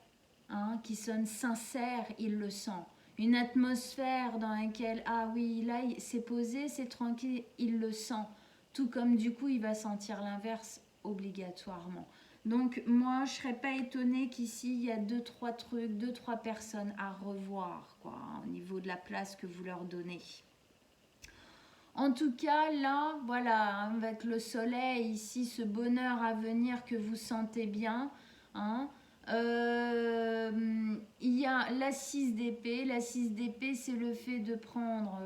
hein, qui sonne sincère, il le sent. Une atmosphère dans laquelle, ah oui, là, c'est posé, c'est tranquille, il le sent. Tout comme du coup, il va sentir l'inverse obligatoirement. Donc, moi, je ne serais pas étonnée qu'ici, il y a 2-3 trucs, 2-3 personnes à revoir, quoi, hein, au niveau de la place que vous leur donnez. En tout cas, là, voilà, avec le soleil ici, ce bonheur à venir que vous sentez bien, hein, il y a la 6 d'épée. La 6 d'épée, c'est le fait de prendre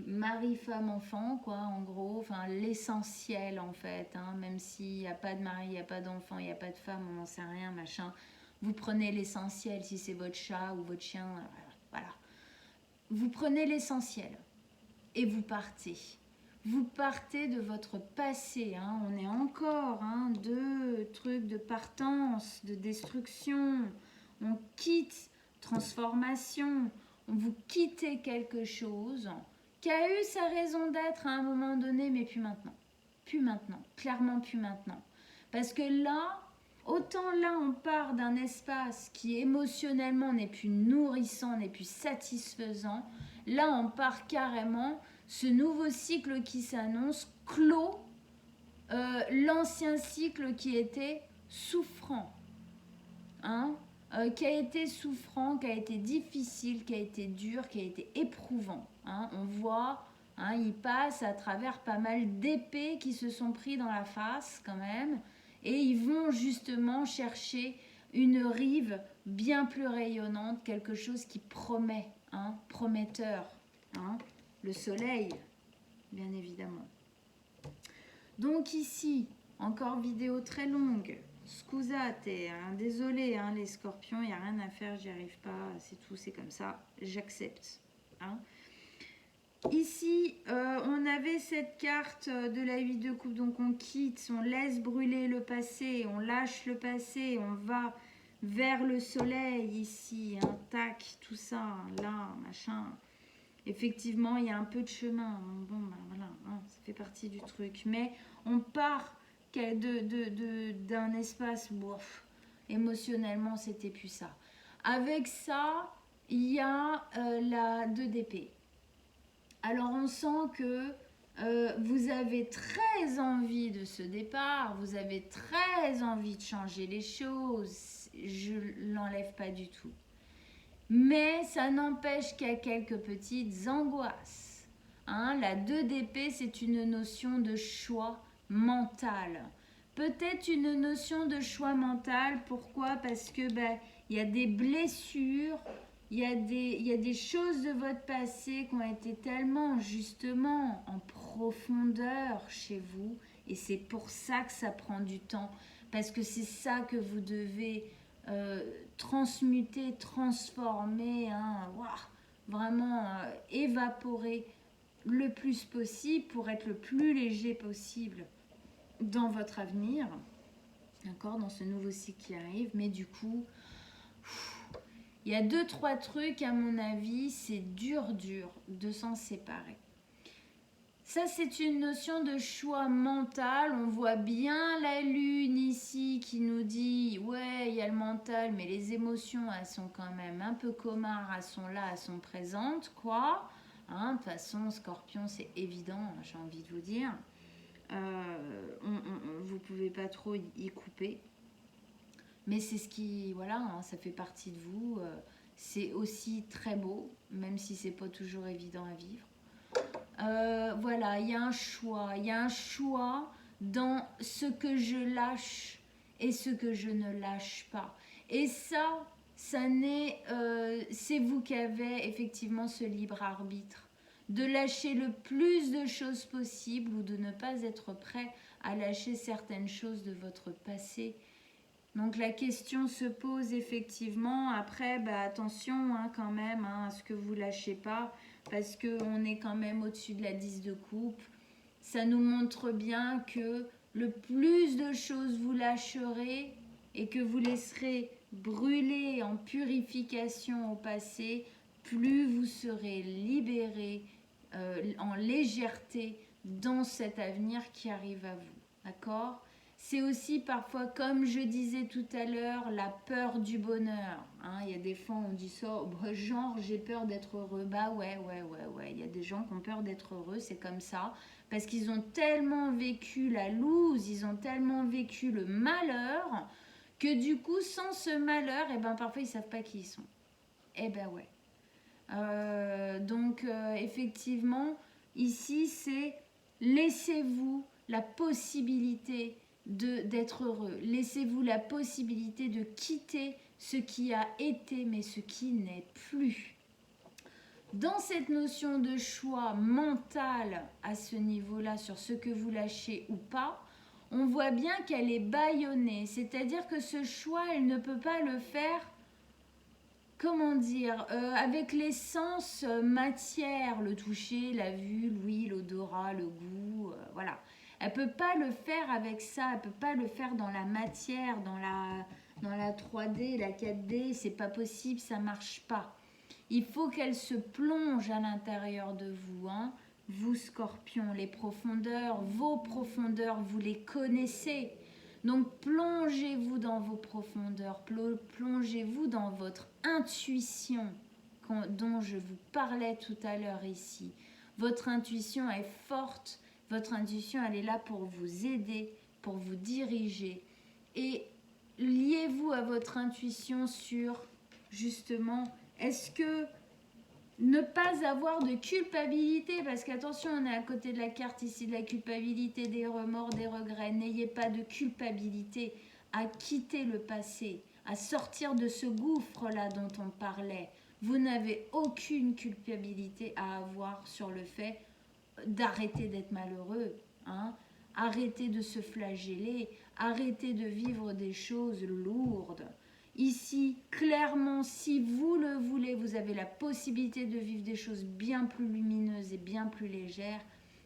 mari, femme, enfant, quoi, en gros, enfin l'essentiel en fait, hein, même s'il n'y a pas de mari, il n'y a pas d'enfant, il n'y a pas de femme, on n'en sait rien, machin. Vous prenez l'essentiel, si c'est votre chat ou votre chien, voilà. Vous prenez l'essentiel et vous partez. Vous partez de votre passé, hein. On est encore deux trucs de partance, de destruction. On quitte transformation, vous quittez quelque chose qui a eu sa raison d'être à un moment donné, mais plus maintenant. Plus maintenant, clairement plus maintenant. Parce que là, autant là on part d'un espace qui émotionnellement n'est plus nourrissant, n'est plus satisfaisant, là on part carrément, ce nouveau cycle qui s'annonce clôt l'ancien cycle qui était souffrant. Hein, qui a été souffrant, qui a été difficile, qui a été dur, qui a été éprouvant. Hein. On voit, hein, il passe à travers pas mal d'épées qui se sont pris dans la face quand même, et ils vont justement chercher une rive bien plus rayonnante, quelque chose qui promet, hein, prometteur. Hein, le soleil, bien évidemment. Donc ici, encore vidéo très longue. Scusate, hein, désolé hein, les scorpions, il n'y a rien à faire, j'y arrive pas, c'est tout, c'est comme ça, j'accepte. Hein. Ici, on avait cette carte de la 8 de coupe, donc on quitte, on laisse brûler le passé, on lâche le passé, on va vers le soleil ici, hein, tac, tout ça, là, machin. Effectivement, il y a un peu de chemin, bon, ben voilà, hein, ça fait partie du truc, mais on part d'un espace, bof, émotionnellement, c'était plus ça. Avec ça, il y a la 2 d'épée. Alors, on sent que vous avez très envie de ce départ, vous avez très envie de changer les choses, je ne l'enlève pas du tout. Mais ça n'empêche qu'il y a quelques petites angoisses. Hein, la 2 d'épée, c'est une notion de choix mental. Peut-être une notion de choix mental. Pourquoi? Parce que y a des blessures, il y a des choses de votre passé qui ont été tellement justement en profondeur chez vous. Et c'est pour ça que ça prend du temps. Parce que c'est ça que vous devez transmuter, transformer, hein, vraiment évaporer le plus possible pour être le plus léger possible dans votre avenir, d'accord, dans ce nouveau cycle qui arrive. Mais du coup, il y a 2-3 trucs à mon avis, c'est dur de s'en séparer. Ça, c'est une notion de choix mental. On voit bien la lune ici qui nous dit « Ouais, il y a le mental, mais les émotions, elles sont quand même un peu commarres, elles sont là, elles sont présentes, quoi. Hein, de toute façon, Scorpion, c'est évident, j'ai envie de vous dire. Vous ne pouvez pas trop y couper. Mais c'est ce qui, voilà, hein, ça fait partie de vous. C'est aussi très beau, même si c'est pas toujours évident à vivre. Voilà, il y a un choix dans ce que je lâche et ce que je ne lâche pas. Et ça c'est vous qui avez effectivement ce libre arbitre de lâcher le plus de choses possible ou de ne pas être prêt à lâcher certaines choses de votre passé. Donc la question se pose effectivement. Après, attention hein, quand même hein, à ce que vous lâchez pas, parce qu'on est quand même au-dessus de la 10 de coupe. Ça nous montre bien que le plus de choses vous lâcherez et que vous laisserez brûler en purification au passé, plus vous serez libéré en légèreté dans cet avenir qui arrive à vous. D'accord ? C'est aussi parfois, comme je disais tout à l'heure, la peur du bonheur. Hein, il y a des fois, on dit ça, bah, genre j'ai peur d'être heureux. Bah ouais. Il y a des gens qui ont peur d'être heureux, c'est comme ça. Parce qu'ils ont tellement vécu la loose, ils ont tellement vécu le malheur, que du coup, sans ce malheur, eh ben, parfois ils ne savent pas qui ils sont. Eh ben ouais. Donc, effectivement, ici, c'est laissez-vous la possibilité d'être heureux. Laissez-vous la possibilité de quitter ce qui a été, mais ce qui n'est plus. Dans cette notion de choix mental à ce niveau-là, sur ce que vous lâchez ou pas, on voit bien qu'elle est bâillonnée. C'est-à-dire que ce choix, elle ne peut pas le faire, comment dire, avec les sens matière, le toucher, la vue, l'ouïe, l'odorat, le goût, voilà. Elle peut pas le faire avec ça, elle peut pas le faire dans la matière, dans la 3D, la 4D, c'est pas possible, ça marche pas. Il faut qu'elle se plonge à l'intérieur de vous, hein. Vous, Scorpion, les profondeurs, vos profondeurs, vous les connaissez. Donc plongez-vous dans vos profondeurs, plongez-vous dans votre intuition dont je vous parlais tout à l'heure ici. Votre intuition est forte, votre intuition elle est là pour vous aider, pour vous diriger. Et liez-vous à votre intuition sur justement, est-ce que ne pas avoir de culpabilité, parce qu'attention, on est à côté de la carte ici de la culpabilité, des remords, des regrets. N'ayez pas de culpabilité à quitter le passé, à sortir de ce gouffre-là dont on parlait. Vous n'avez aucune culpabilité à avoir sur le fait d'arrêter d'être malheureux, hein. Arrêtez de se flageller, arrêtez de vivre des choses lourdes. Ici, clairement, si vous le voulez, vous avez la possibilité de vivre des choses bien plus lumineuses et bien plus légères.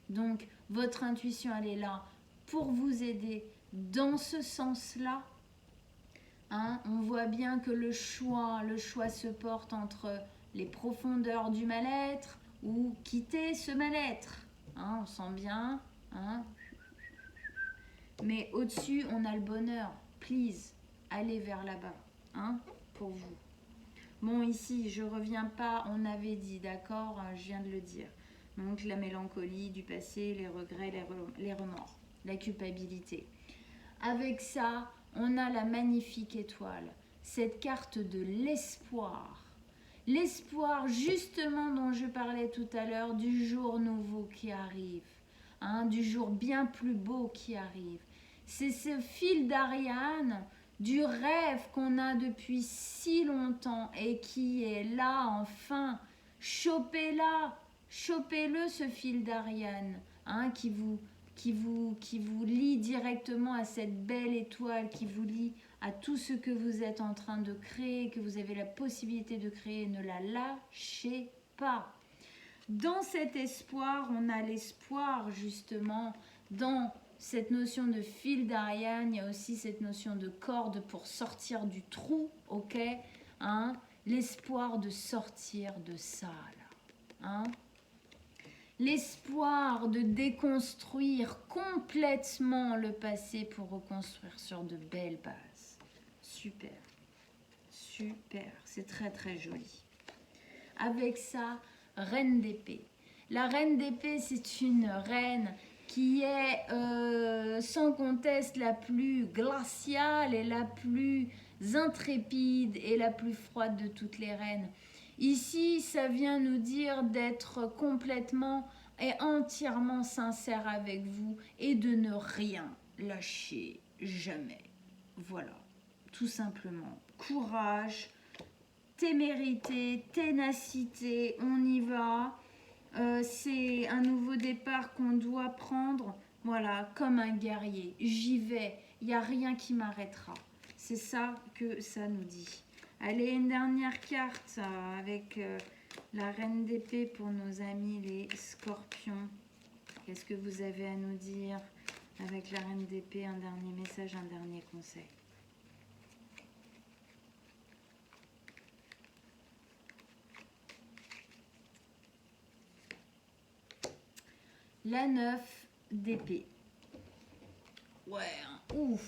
Donc, votre intuition, elle est là pour vous aider dans ce sens-là. Hein, on voit bien que le choix se porte entre les profondeurs du mal-être ou quitter ce mal-être. Hein, on sent bien. Hein. Mais au-dessus, on a le bonheur. Please, allez vers là-bas. Hein, pour vous. Bon, ici, je reviens pas, on avait dit, d'accord, je viens de le dire. Donc, la mélancolie du passé, les regrets, les remords, la culpabilité. Avec ça, on a la magnifique étoile, cette carte de l'espoir. L'espoir, justement, dont je parlais tout à l'heure, du jour nouveau qui arrive, hein, du jour bien plus beau qui arrive. C'est ce fil d'Ariane du rêve qu'on a depuis si longtemps et qui est là enfin. Chopez-la, chopez-le ce fil d'Ariane, hein, qui vous lie directement à cette belle étoile, qui vous lie à tout ce que vous êtes en train de créer, que vous avez la possibilité de créer. Ne la lâchez pas. Dans cet espoir, on a l'espoir justement dans cette notion de fil d'Ariane, il y a aussi cette notion de corde pour sortir du trou, ok, hein, l'espoir de sortir de ça, là, hein. L'espoir de déconstruire complètement le passé pour reconstruire sur de belles bases. Super, super, c'est très très joli. Avec ça, reine d'épée. La reine d'épée, c'est une reine qui est sans conteste la plus glaciale et la plus intrépide et la plus froide de toutes les reines. Ici, ça vient nous dire d'être complètement et entièrement sincère avec vous et de ne rien lâcher, jamais. Voilà, tout simplement. Courage, témérité, ténacité, on y va. C'est un nouveau départ qu'on doit prendre, voilà, comme un guerrier. J'y vais, il n'y a rien qui m'arrêtera. C'est ça que ça nous dit. Allez, une dernière carte avec la reine d'épée pour nos amis les scorpions. Qu'est-ce que vous avez à nous dire avec la reine d'épée? Un dernier message, un dernier conseil. la 9 d'épée. Ouais, ouf.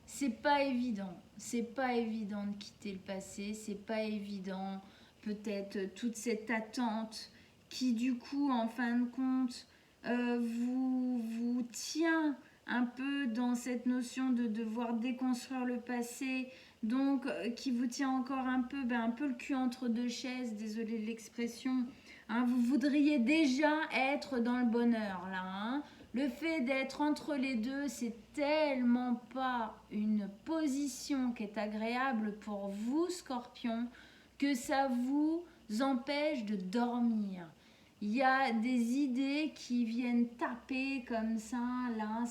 C'est pas évident. C'est pas évident de quitter le passé. C'est pas évident. Peut-être toute cette attente qui, du coup, en fin de compte, vous tient un peu dans cette notion de devoir déconstruire le passé. Donc, qui vous tient encore un peu le cul entre deux chaises. Désolée de l'expression. Hein, vous voudriez déjà être dans le bonheur, là. Hein. Le fait d'être entre les deux, c'est tellement pas une position qui est agréable pour vous, Scorpion, que ça vous empêche de dormir. Il y a des idées qui viennent taper comme ça, là,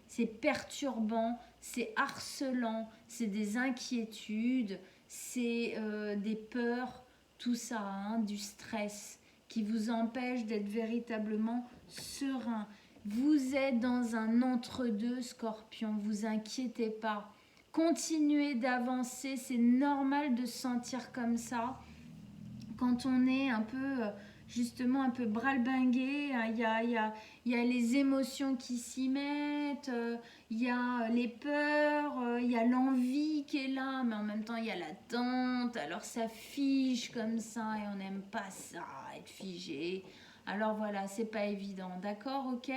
c'est perturbant, c'est harcelant, c'est des inquiétudes, c'est des peurs, tout ça, hein, du stress qui vous empêche d'être véritablement serein. Vous êtes dans un entre-deux, Scorpion, vous inquiétez pas. Continuez d'avancer, c'est normal de se sentir comme ça. Quand on est un peu, justement, un peu bras-le-bingué, il y a les émotions qui s'y mettent, il y a les peurs, il y a l'envie qui est là, mais en même temps, il y a l'attente. Alors, ça fige comme ça et on n'aime pas ça, être figé. Alors voilà, c'est pas évident, d'accord, ok.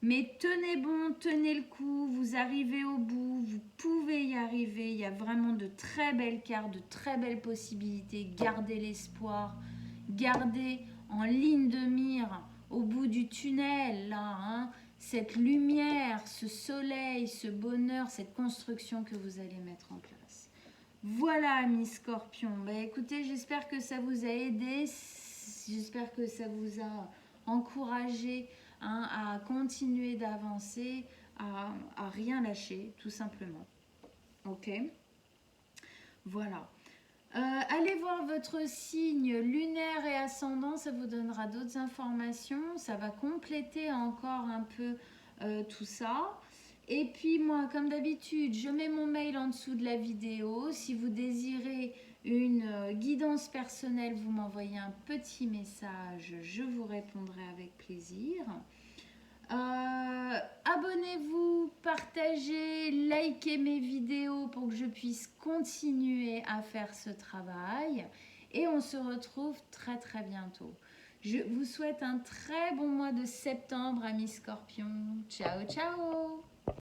Mais tenez bon, tenez le coup, vous arrivez au bout, vous pouvez y arriver. Il y a vraiment de très belles cartes, de très belles possibilités. Gardez l'espoir, gardez en ligne de mire, au bout du tunnel, là, hein, cette lumière, ce soleil, ce bonheur, cette construction que vous allez mettre en place. Voilà, amis Scorpion. Bah, écoutez, j'espère que ça vous a aidé. J'espère que ça vous a encouragé, hein, à continuer d'avancer, à rien lâcher, tout simplement. Ok. Voilà. Allez voir votre signe lunaire et ascendant, ça vous donnera d'autres informations. Ça va compléter encore un peu tout ça. Et puis moi, comme d'habitude, je mets mon mail en dessous de la vidéo. Si vous désirez une guidance personnelle, vous m'envoyez un petit message, je vous répondrai avec plaisir. Abonnez-vous, partagez, likez mes vidéos pour que je puisse continuer à faire ce travail. Et on se retrouve très très bientôt. Je vous souhaite un très bon mois de septembre, amis Scorpions. Ciao, ciao!